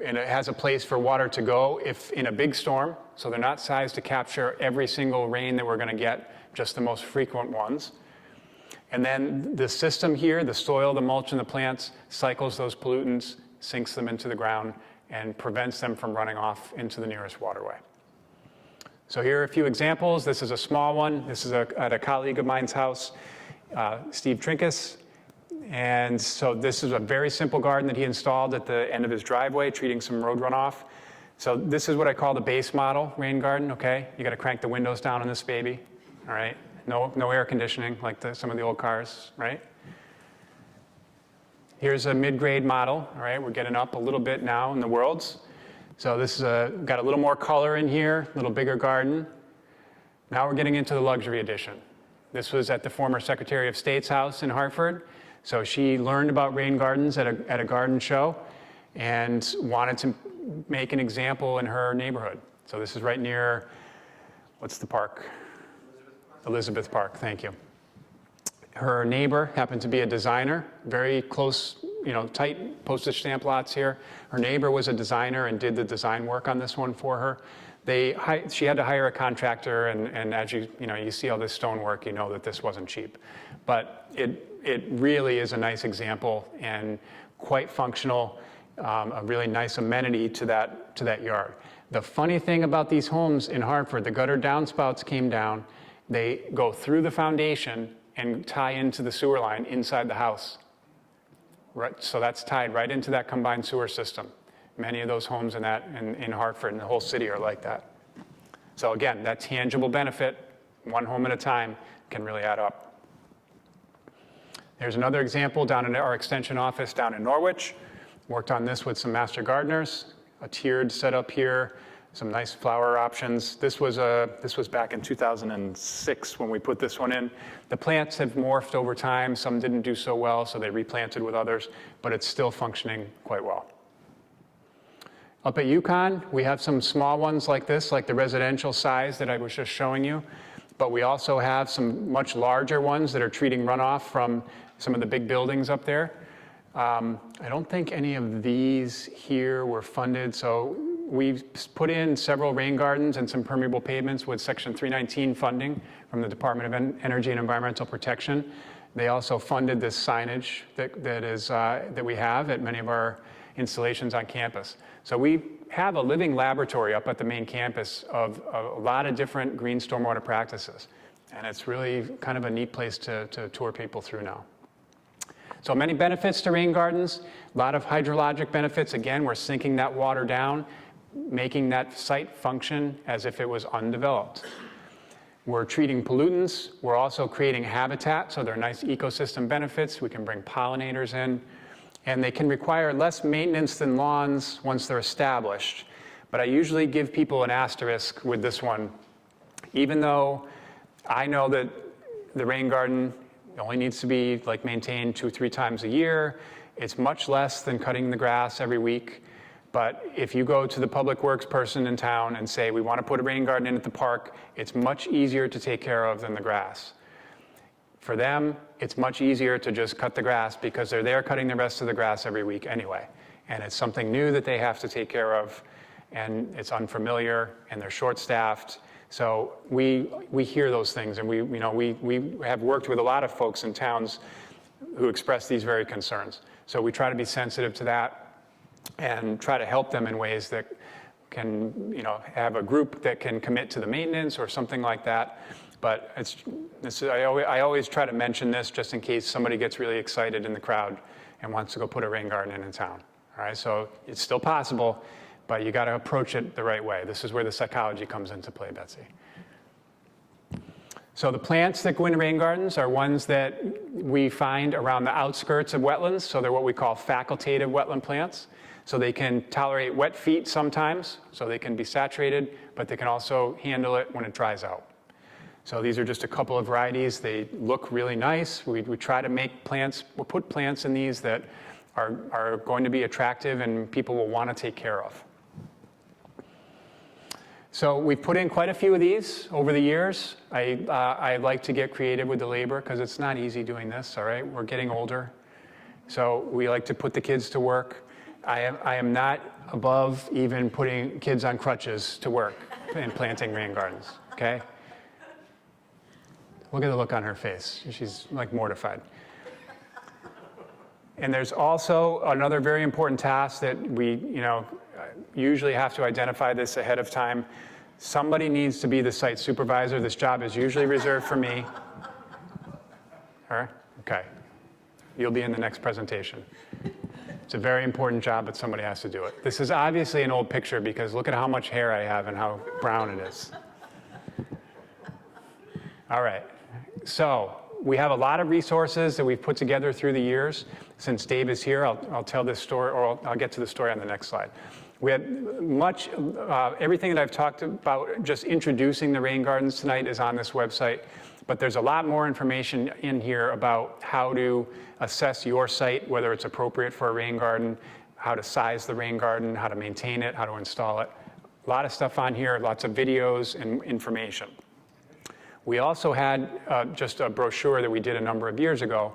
S3: And it has a place for water to go if in a big storm, so they're not sized to capture every single rain that we're going to get, just the most frequent ones. And then the system here, the soil, the mulch, and the plants, cycles those pollutants, sinks them into the ground, and prevents them from running off into the nearest waterway. So here are a few examples. This is a small one. This is at a colleague of mine's house, Steve Trinkus. And so this is a very simple garden that he installed at the end of his driveway, treating some road runoff. So this is what I call the base model rain garden, okay? You gotta crank the windows down on this baby, all right? No air conditioning like some of the old cars, right? Here's a mid-grade model, all right? We're getting up a little bit now in the worlds. So this is got a little more color in here, a little bigger garden. Now we're getting into the luxury edition. This was at the former Secretary of State's house in Hartford. So she learned about rain gardens at a garden show and wanted to make an example in her neighborhood. So this is right near, what's the park? Elizabeth Park, thank you. Her neighbor happened to be a designer, very close, tight postage stamp lots here. Her neighbor was a designer and did the design work on this one for her. She had to hire a contractor, and as you see all this stonework, you know that this wasn't cheap. But it really is a nice example and quite functional, a really nice amenity to that yard. The funny thing about these homes in Hartford, the gutter downspouts came down, they go through the foundation and tie into the sewer line inside the house. Right, so that's tied right into that combined sewer system. Many of those homes in Hartford and the whole city are like that. So again, that tangible benefit, one home at a time, can really add up. There's another example down in our extension office down in Norwich. Worked on this with some master gardeners, a tiered setup here, some nice flower options. This was back in 2006 when we put this one in. The plants have morphed over time. Some didn't do so well, so they replanted with others, but it's still functioning quite well. Up at Yukon, we have some small ones like this, like the residential size that I was just showing you, but we also have some much larger ones that are treating runoff from some of the big buildings up there. I don't think any of these here were funded, so we've put in several rain gardens and some permeable pavements with Section 319 funding from the Department of Energy and Environmental Protection. They also funded this signage that we have at many of our installations on campus. So we have a living laboratory up at the main campus of a lot of different green stormwater practices. And it's really kind of a neat place to tour people through now. So many benefits to rain gardens, a lot of hydrologic benefits. Again, we're sinking that water down, making that site function as if it was undeveloped. We're treating pollutants. We're also creating habitat, so there are nice ecosystem benefits. We can bring pollinators in, and they can require less maintenance than lawns once they're established. But I usually give people an asterisk with this one. Even though I know that the rain garden only needs to be maintained 2-3 times a year. It's much less than cutting the grass every week. But if you go to the public works person in town and say, we want to put a rain garden in at the park, it's much easier to take care of than the grass. For them, it's much easier to just cut the grass because they're there cutting the rest of the grass every week anyway. And it's something new that they have to take care of, and it's unfamiliar, and they're short-staffed. So we hear those things, and we have worked with a lot of folks in towns who express these very concerns. So we try to be sensitive to that and try to help them in ways that can, have a group that can commit to the maintenance or something like that. But I always try to mention this just in case somebody gets really excited in the crowd and wants to go put a rain garden in town. All right, so it's still possible, but you got to approach it the right way. This is where the psychology comes into play, Betsy. So the plants that go in rain gardens are ones that we find around the outskirts of wetlands. So they're what we call facultative wetland plants. So they can tolerate wet feet sometimes, so they can be saturated, but they can also handle it when it dries out. So these are just a couple of varieties. They look really nice. We try to make plants, we'll put plants in these that are going to be attractive and people will want to take care of. So we've put in quite a few of these over the years. I like to get creative with the labor because it's not easy doing this, all right? We're getting older. So we like to put the kids to work. I am not above even putting kids on crutches to work and planting rain gardens, okay? Look at the look on her face. She's like mortified. And there's also another very important task that we, usually have to identify this ahead of time. Somebody needs to be the site supervisor. This job is usually reserved for me. Her? Okay. You'll be in the next presentation. It's a very important job, but somebody has to do it. This is obviously an old picture because look at how much hair I have and how brown it is. All right. So we have a lot of resources that we've put together through the years. Since Dave is here, I'll tell this story, or I'll get to the story on the next slide. We have everything that I've talked about, just introducing the rain gardens tonight, is on this website. But there's a lot more information in here about how to assess your site, whether it's appropriate for a rain garden, how to size the rain garden, how to maintain it, how to install it. A lot of stuff on here, lots of videos and information. We also had just a brochure that we did a number of years ago.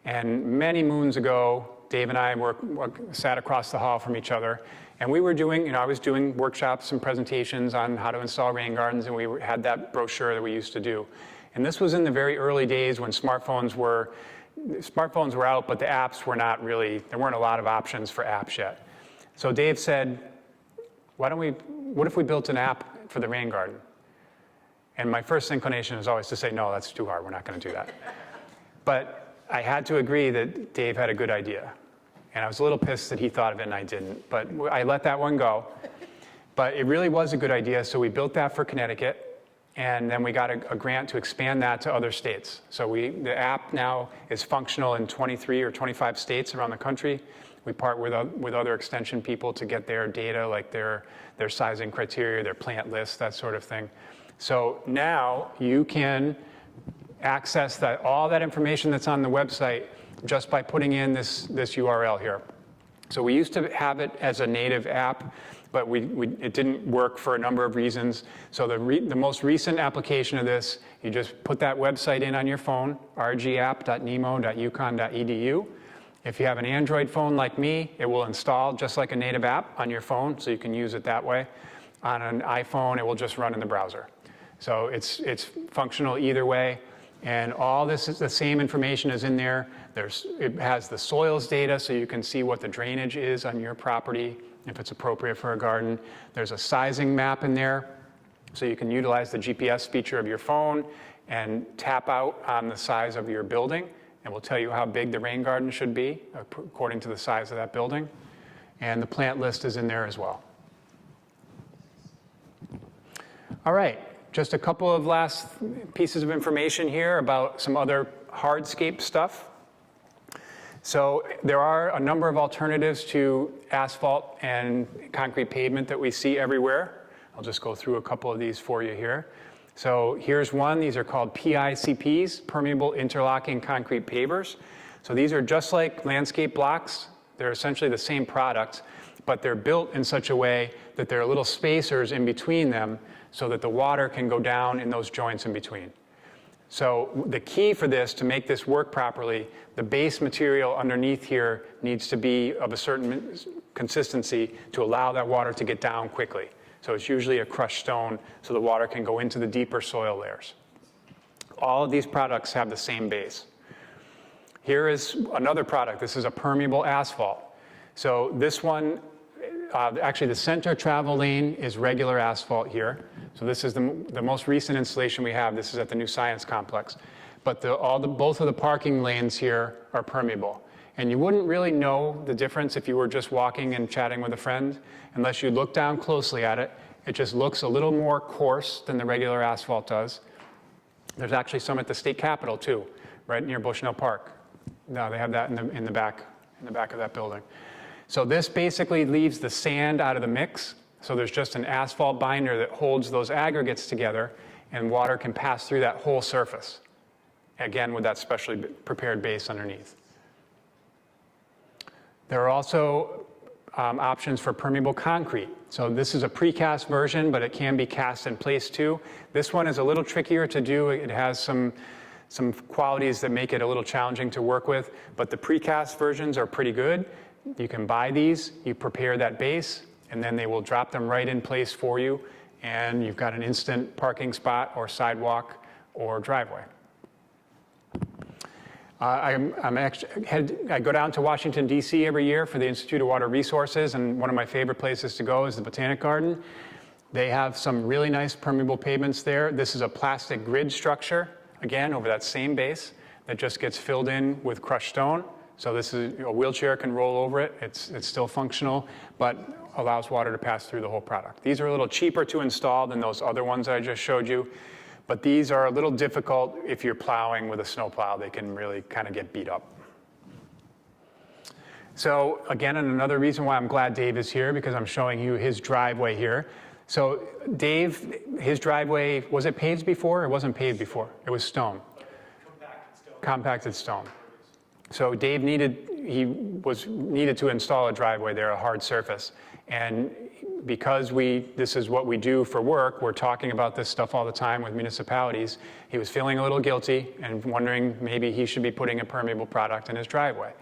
S3: And many moons ago, Dave and I sat across the hall from each other. And we were doing, I was doing workshops and presentations on how to install rain gardens. And we had that brochure that we used to do. And this was in the very early days when smartphones were out, but the apps were not really, there weren't a lot of options for apps yet. So Dave said, what if we built an app for the rain garden? And my first inclination is always to say, no, that's too hard, we're not gonna do that. But I had to agree that Dave had a good idea. And I was a little pissed that he thought of it and I didn't, but I let that one go. But it really was a good idea, so we built that for Connecticut. And then we got a grant to expand that to other states. So the app now is functional in 23 or 25 states around the country. We part with other extension people to get their data, like their sizing criteria, their plant list, that sort of thing. So now you can access all that information that's on the website just by putting in this URL here. So we used to have it as a native app, but it didn't work for a number of reasons. So the most recent application of this, you just put that website in on your phone, rgapp.nemo.uconn.edu. If you have an Android phone like me, it will install just like a native app on your phone, so you can use it that way. On an iPhone, it will just run in the browser. So it's functional either way. And all this is the same information is in there. It has the soils data, so you can see what the drainage is on your property, if it's appropriate for a garden. There's a sizing map in there, so you can utilize the GPS feature of your phone and tap out on the size of your building, and we'll tell you how big the rain garden should be according to the size of that building. And the plant list is in there as well. All right, just a couple of last pieces of information here about some other hardscape stuff. So there are a number of alternatives to asphalt and concrete pavement that we see everywhere. I'll just go through a couple of these for you here. So here's one. These are called PICPs, permeable interlocking concrete pavers. So these are just like landscape blocks. They're essentially the same product, but they're built in such a way that there are little spacers in between them so that the water can go down in those joints in between. So the key for this, to make this work properly, the base material underneath here needs to be of a certain consistency to allow that water to get down quickly. So it's usually a crushed stone so the water can go into the deeper soil layers. All of these products have the same base. Here is another product. This is a permeable asphalt. So this one, actually the center travel lane is regular asphalt here. So this is the most recent installation we have. This is at the new Science Complex. But both of the parking lanes here are permeable. And you wouldn't really know the difference if you were just walking and chatting with a friend, unless you look down closely at it. It just looks a little more coarse than the regular asphalt does. There's actually some at the state capitol too, right near Bushnell Park. No, they have that in the back of that building. So this basically leaves the sand out of the mix. So there's just an asphalt binder that holds those aggregates together, and water can pass through that whole surface, again with that specially prepared base underneath. There are also options for permeable concrete. So this is a precast version, but it can be cast in place too. This one is a little trickier to do. It has some qualities that make it a little challenging to work with, but the precast versions are pretty good. You can buy these, you prepare that base, and then they will drop them right in place for you, and you've got an instant parking spot or sidewalk or driveway. I go down to Washington, D.C. every year for the Institute of Water Resources, and one of my favorite places to go is the Botanic Garden. They have some really nice permeable pavements there. This is a plastic grid structure, again, over that same base that just gets filled in with crushed stone. So this is, a wheelchair can roll over it. It's still functional, but allows water to pass through the whole product. These are a little cheaper to install than those other ones that I just showed you, but these are a little difficult if you're plowing with a snow plow. They can really kind of get beat up. So again, and another reason why I'm glad Dave is here, because I'm showing you his driveway here. So Dave, his driveway, was it paved before? It wasn't paved before. It was stone. Compacted stone. So Dave needed to install a driveway there, a hard surface. And because this is what we do for work, we're talking about this stuff all the time with municipalities, he was feeling a little guilty and wondering maybe he should be putting a permeable product in his driveway.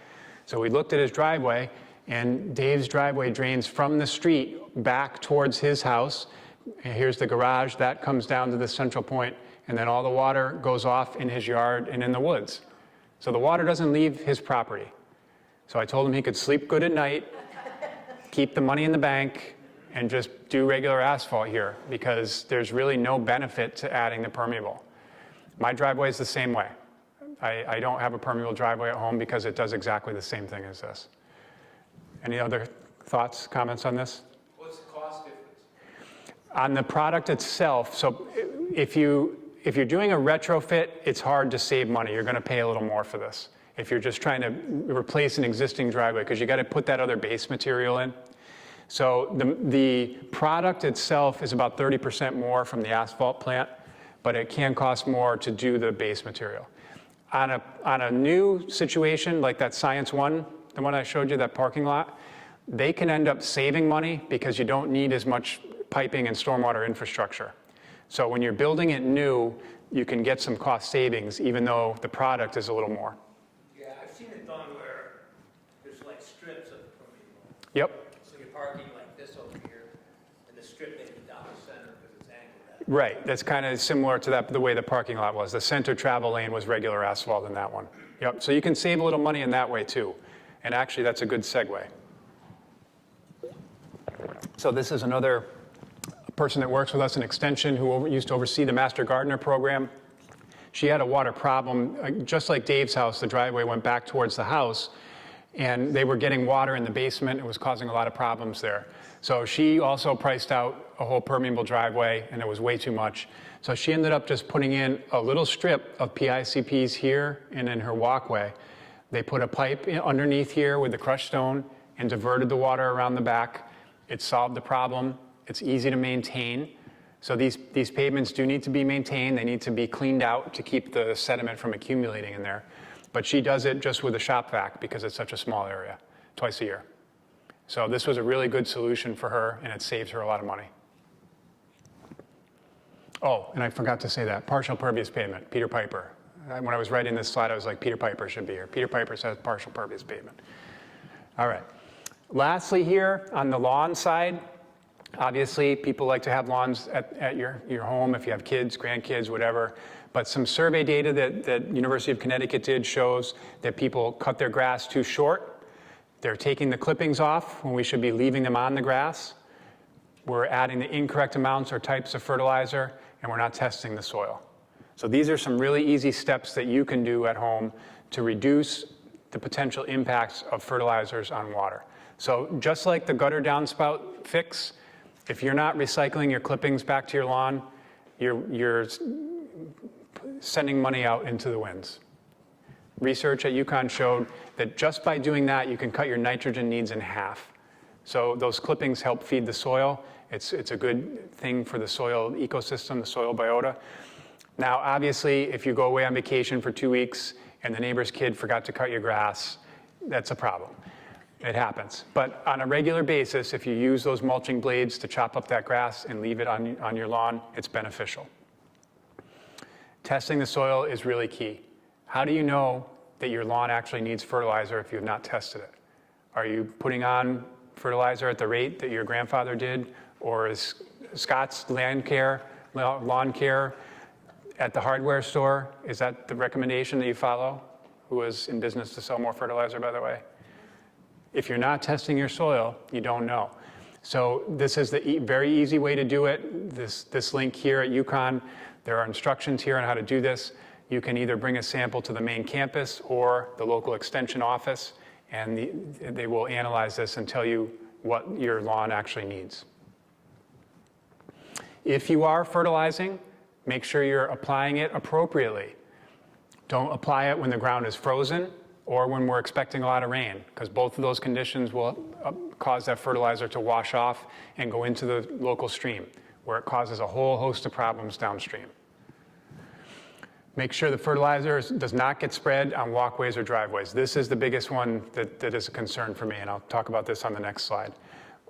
S3: So we looked at his driveway, and Dave's driveway drains from the street back towards his house. And here's the garage, that comes down to the central point, and then all the water goes off in his yard and in the woods. So the water doesn't leave his property. So I told him he could sleep good at night, keep the money in the bank, and just do regular asphalt here, because there's really no benefit to adding the permeable. My driveway is the same way. I don't have a permeable driveway at home because it does exactly the same thing as this. Any other thoughts, comments on this?
S5: What's the cost difference?
S3: On the product itself, so if you're doing a retrofit, it's hard to save money. You're going to pay a little more for this. If you're just trying to replace an existing driveway, because you got to put that other base material in. So the product itself is about 30% more from the asphalt plant, but it can cost more to do the base material. On a new situation like that Science One, the one I showed you, that parking lot, they can end up saving money because you don't need as much piping and stormwater infrastructure. So when you're building it new, you can get some cost savings, even though the product is a little more.
S5: Yeah, I've seen it done where there's like strips of permeable.
S3: Yep.
S5: So you're parking like this over here, and the strip may be down the center because it's angled at.
S3: Right, that's kind of similar to the way the parking lot was. The center travel lane was regular asphalt in that one. Yep, so you can save a little money in that way too. And actually, that's a good segue. So this is another person that works with us in Extension who used to oversee the Master Gardener program. She had a water problem. Just like Dave's house, the driveway went back towards the house, and they were getting water in the basement. It was causing a lot of problems there. So she also priced out a whole permeable driveway, and it was way too much. So she ended up just putting in a little strip of PICPs here and in her walkway. They put a pipe underneath here with the crushed stone and diverted the water around the back. It solved the problem. It's easy to maintain. So these pavements do need to be maintained. They need to be cleaned out to keep the sediment from accumulating in there. But she does it just with a shop vac because it's such a small area, twice a year. So this was a really good solution for her, and it saves her a lot of money. Oh, and I forgot to say that, partial pervious pavement, Peter Piper. When I was writing this slide, I was like, Peter Piper should be here. Peter Piper says partial pervious pavement. All right. Lastly here, on the lawn side, obviously people like to have lawns at your home if you have kids, grandkids, whatever. But some survey data that University of Connecticut did shows that people cut their grass too short. They're taking the clippings off when we should be leaving them on the grass. We're adding the incorrect amounts or types of fertilizer, and we're not testing the soil. So these are some really easy steps that you can do at home to reduce the potential impacts of fertilizers on water. So just like the gutter downspout fix, if you're not recycling your clippings back to your lawn, you're sending money out into the winds. Research at UConn showed that just by doing that, you can cut your nitrogen needs in half. So those clippings help feed the soil. It's a good thing for the soil ecosystem, the soil biota. Now, obviously, if you go away on vacation for 2 weeks and the neighbor's kid forgot to cut your grass, that's a problem. It happens. But on a regular basis, if you use those mulching blades to chop up that grass and leave it on your lawn, it's beneficial. Testing the soil is really key. How do you know that your lawn actually needs fertilizer if you have not tested it? Are you putting on fertilizer at the rate that your grandfather did? Or is Scott's lawn care at the hardware store, is that the recommendation that you follow? who is in business to sell more fertilizer, by the way. If you're not testing your soil, you don't know. So this is the very easy way to do it. This link here at UConn, there are instructions here on how to do this. You can either bring a sample to the main campus or the local extension office, and they will analyze this and tell you what your lawn actually needs. If you are fertilizing, make sure you're applying it appropriately. Don't apply it when the ground is frozen or when we're expecting a lot of rain, because both of those conditions will cause that fertilizer to wash off and go into the local stream, where it causes a whole host of problems downstream. Make sure the fertilizer does not get spread on walkways or driveways. This is the biggest one that is a concern for me, and I'll talk about this on the next slide.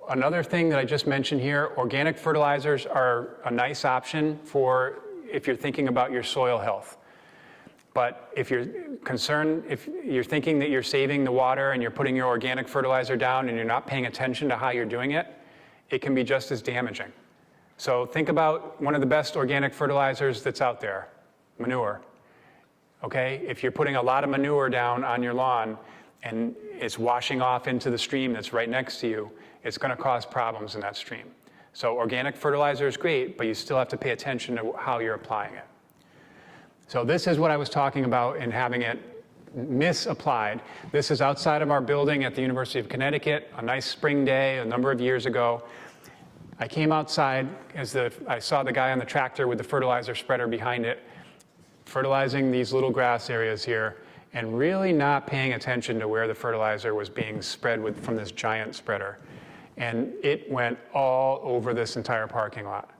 S3: Another thing that I just mentioned here, organic fertilizers are a nice option for if you're thinking about your soil health. But if you're concerned, if you're thinking that you're saving the water and you're putting your organic fertilizer down and you're not paying attention to how you're doing it, it can be just as damaging. So think about one of the best organic fertilizers that's out there, manure. Okay, if you're putting a lot of manure down on your lawn and it's washing off into the stream that's right next to you, it's going to cause problems in that stream. So organic fertilizer is great, but you still have to pay attention to how you're applying it. So this is what I was talking about in having it misapplied. This is outside of our building at the University of Connecticut, a nice spring day a number of years ago. I came outside as I saw the guy on the tractor with the fertilizer spreader behind it, fertilizing these little grass areas here, and really not paying attention to where the fertilizer was being spread from this giant spreader. And it went all over this entire parking lot.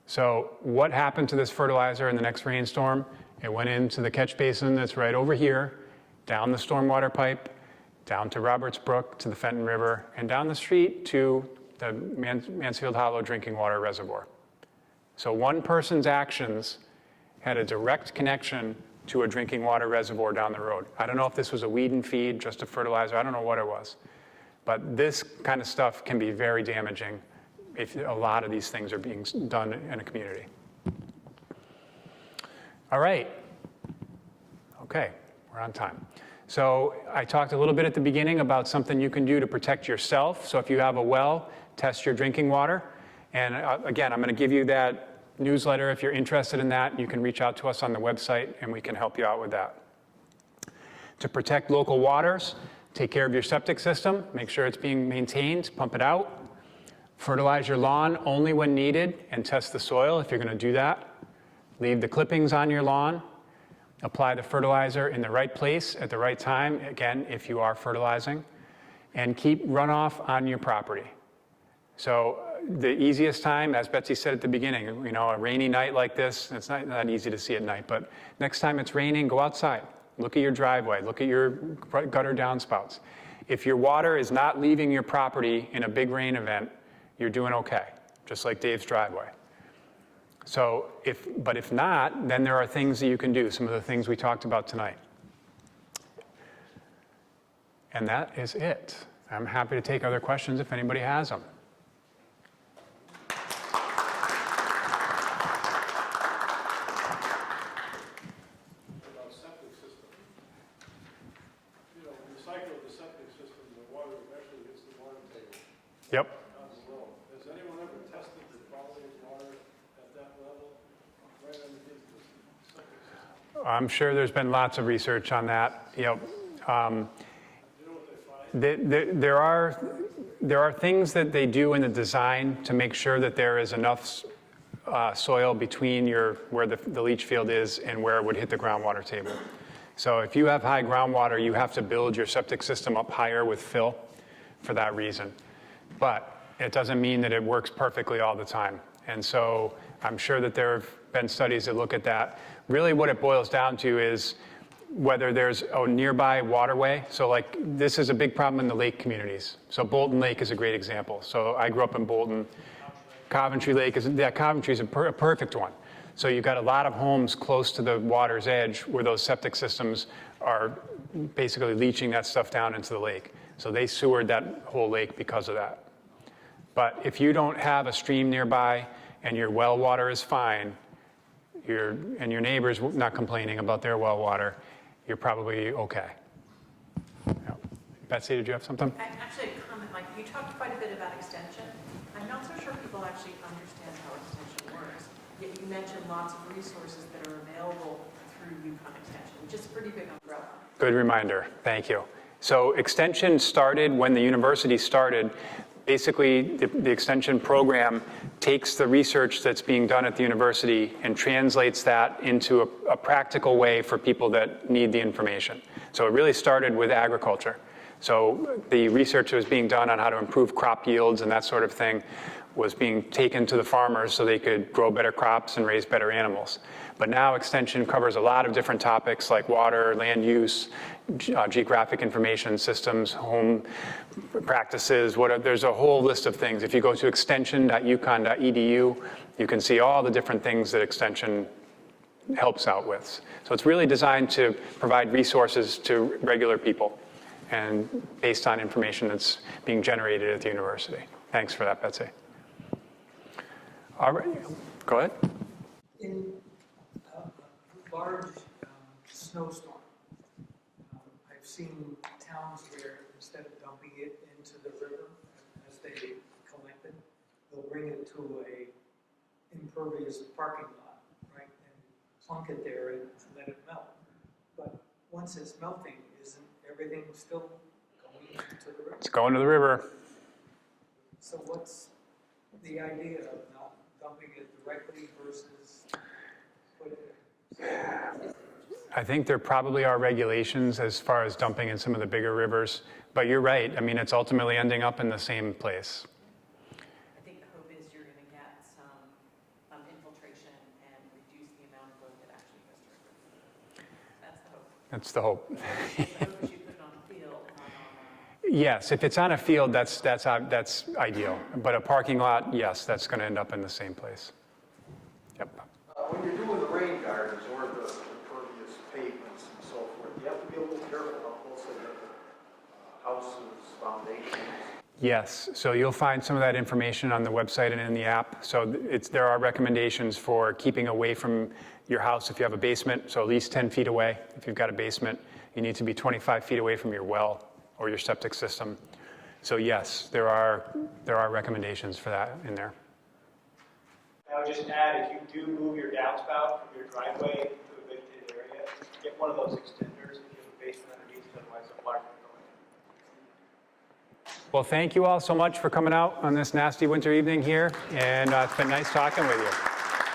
S3: So what happened to this fertilizer in the next rainstorm? It went into the catch basin that's right over here, down the stormwater pipe, down to Roberts Brook, to the Fenton River, and down the street to the Mansfield Hollow drinking water reservoir. So one person's actions had a direct connection to a drinking water reservoir down the road. I don't know if this was a weed and feed, just a fertilizer, I don't know what it was. But this kind of stuff can be very damaging if a lot of these things are being done in a community. All right. Okay, we're on time. So I talked a little bit at the beginning about something you can do to protect yourself. So if you have a well, test your drinking water. And again, I'm going to give you that newsletter. If you're interested in that, you can reach out to us on the website and we can help you out with that. To protect local waters, take care of your septic system, make sure it's being maintained, pump it out. Fertilize your lawn only when needed and test the soil if you're going to do that. Leave the clippings on your lawn. Apply the fertilizer in the right place at the right time, again, if you are fertilizing. And keep runoff on your property. So the easiest time, as Betsy said at the beginning, you know, a rainy night like this, it's not easy to see at night, but next time it's raining, go outside. Look at your driveway. Look at your gutter downspouts. If your water is not leaving your property in a big rain event, you're doing okay, just like Dave's driveway. So but if not, then there are things that you can do, some of the things we talked about tonight. And that is it. I'm happy to take other questions if anybody has them.
S6: About septic system. You know, recycle the septic system, the water eventually hits the water table.
S3: Yep.
S6: Has anyone ever tested the quality of water at that level, right underneath the septic system?
S3: I'm sure there's been lots of research on that. You know,
S6: Do you know what they find?
S3: there are things that they do in the design to make sure that there is enough soil between where the leach field is and where it would hit the groundwater table. So if you have high groundwater, you have to build your septic system up higher with fill for that reason. But it doesn't mean that it works perfectly all the time. And so I'm sure that there have been studies that look at that. Really what it boils down to is whether there's a nearby waterway. So like this is a big problem in the lake communities. So Bolton Lake is a great example. So I grew up in Bolton. Coventry Lake is a perfect one. So you've got a lot of homes close to the water's edge where those septic systems are basically leaching that stuff down into the lake. So they sewered that whole lake because of that. But if you don't have a stream nearby and your well water is fine, and your neighbor's not complaining about their well water, you're probably okay. Yeah. Betsy, did you have something?
S7: Actually, a comment, Mike, you talked quite a bit about extension. I'm not so sure people actually understand how extension works. Yet you mentioned lots of resources that are available through UConn Extension, which is a pretty big umbrella.
S3: Good reminder, thank you. So extension started when the university started. Basically, the extension program takes the research that's being done at the university and translates that into a practical way for people that need the information. So it really started with agriculture. So the research that was being done on how to improve crop yields and that sort of thing was being taken to the farmers so they could grow better crops and raise better animals. But now extension covers a lot of different topics like water, land use, geographic information systems, home practices, there's a whole list of things. If you go to extension.uconn.edu, you can see all the different things that extension helps out with. So it's really designed to provide resources to regular people and based on information that's being generated at the university. Thanks for that, Betsy. All right, go ahead.
S8: In a large snowstorm, I've seen towns where instead of dumping it into the river as they collect it, they'll bring it to a impervious parking lot, right, and plunk it there and let it melt. But once it's melting, isn't everything still going into the river?
S3: It's going to the river.
S8: So what's the idea of not dumping it directly versus putting it?
S3: I think there probably are regulations as far as dumping in some of the bigger rivers, but you're right. I mean, it's ultimately ending up in the same place.
S7: I think the hope is you're going to get some infiltration and reduce the amount of load that actually goes to the river. That's the hope.
S3: That's the hope.
S7: The hope is you put it on the field, not on
S3: Yes, if it's on a field, that's ideal. But a parking lot, yes, that's going to end up in the same place. Yep.
S6: When you're doing the rain gardens or the impervious pavements and so forth, you have to be a little careful how close they get the houses, foundations.
S3: Yes, so you'll find some of that information on the website and in the app. So there are recommendations for keeping away from your house if you have a basement, so at least 10 feet away. If you've got a basement, you need to be 25 feet away from your well or your septic system. So yes, there are recommendations for that in there.
S9: I would just add, if you do move your downspout from your driveway to a vegetated area, get one of those extenders if you have a basement underneath, otherwise the water can go in.
S3: Well, thank you all so much for coming out on this nasty winter evening here, and it's been nice talking with you.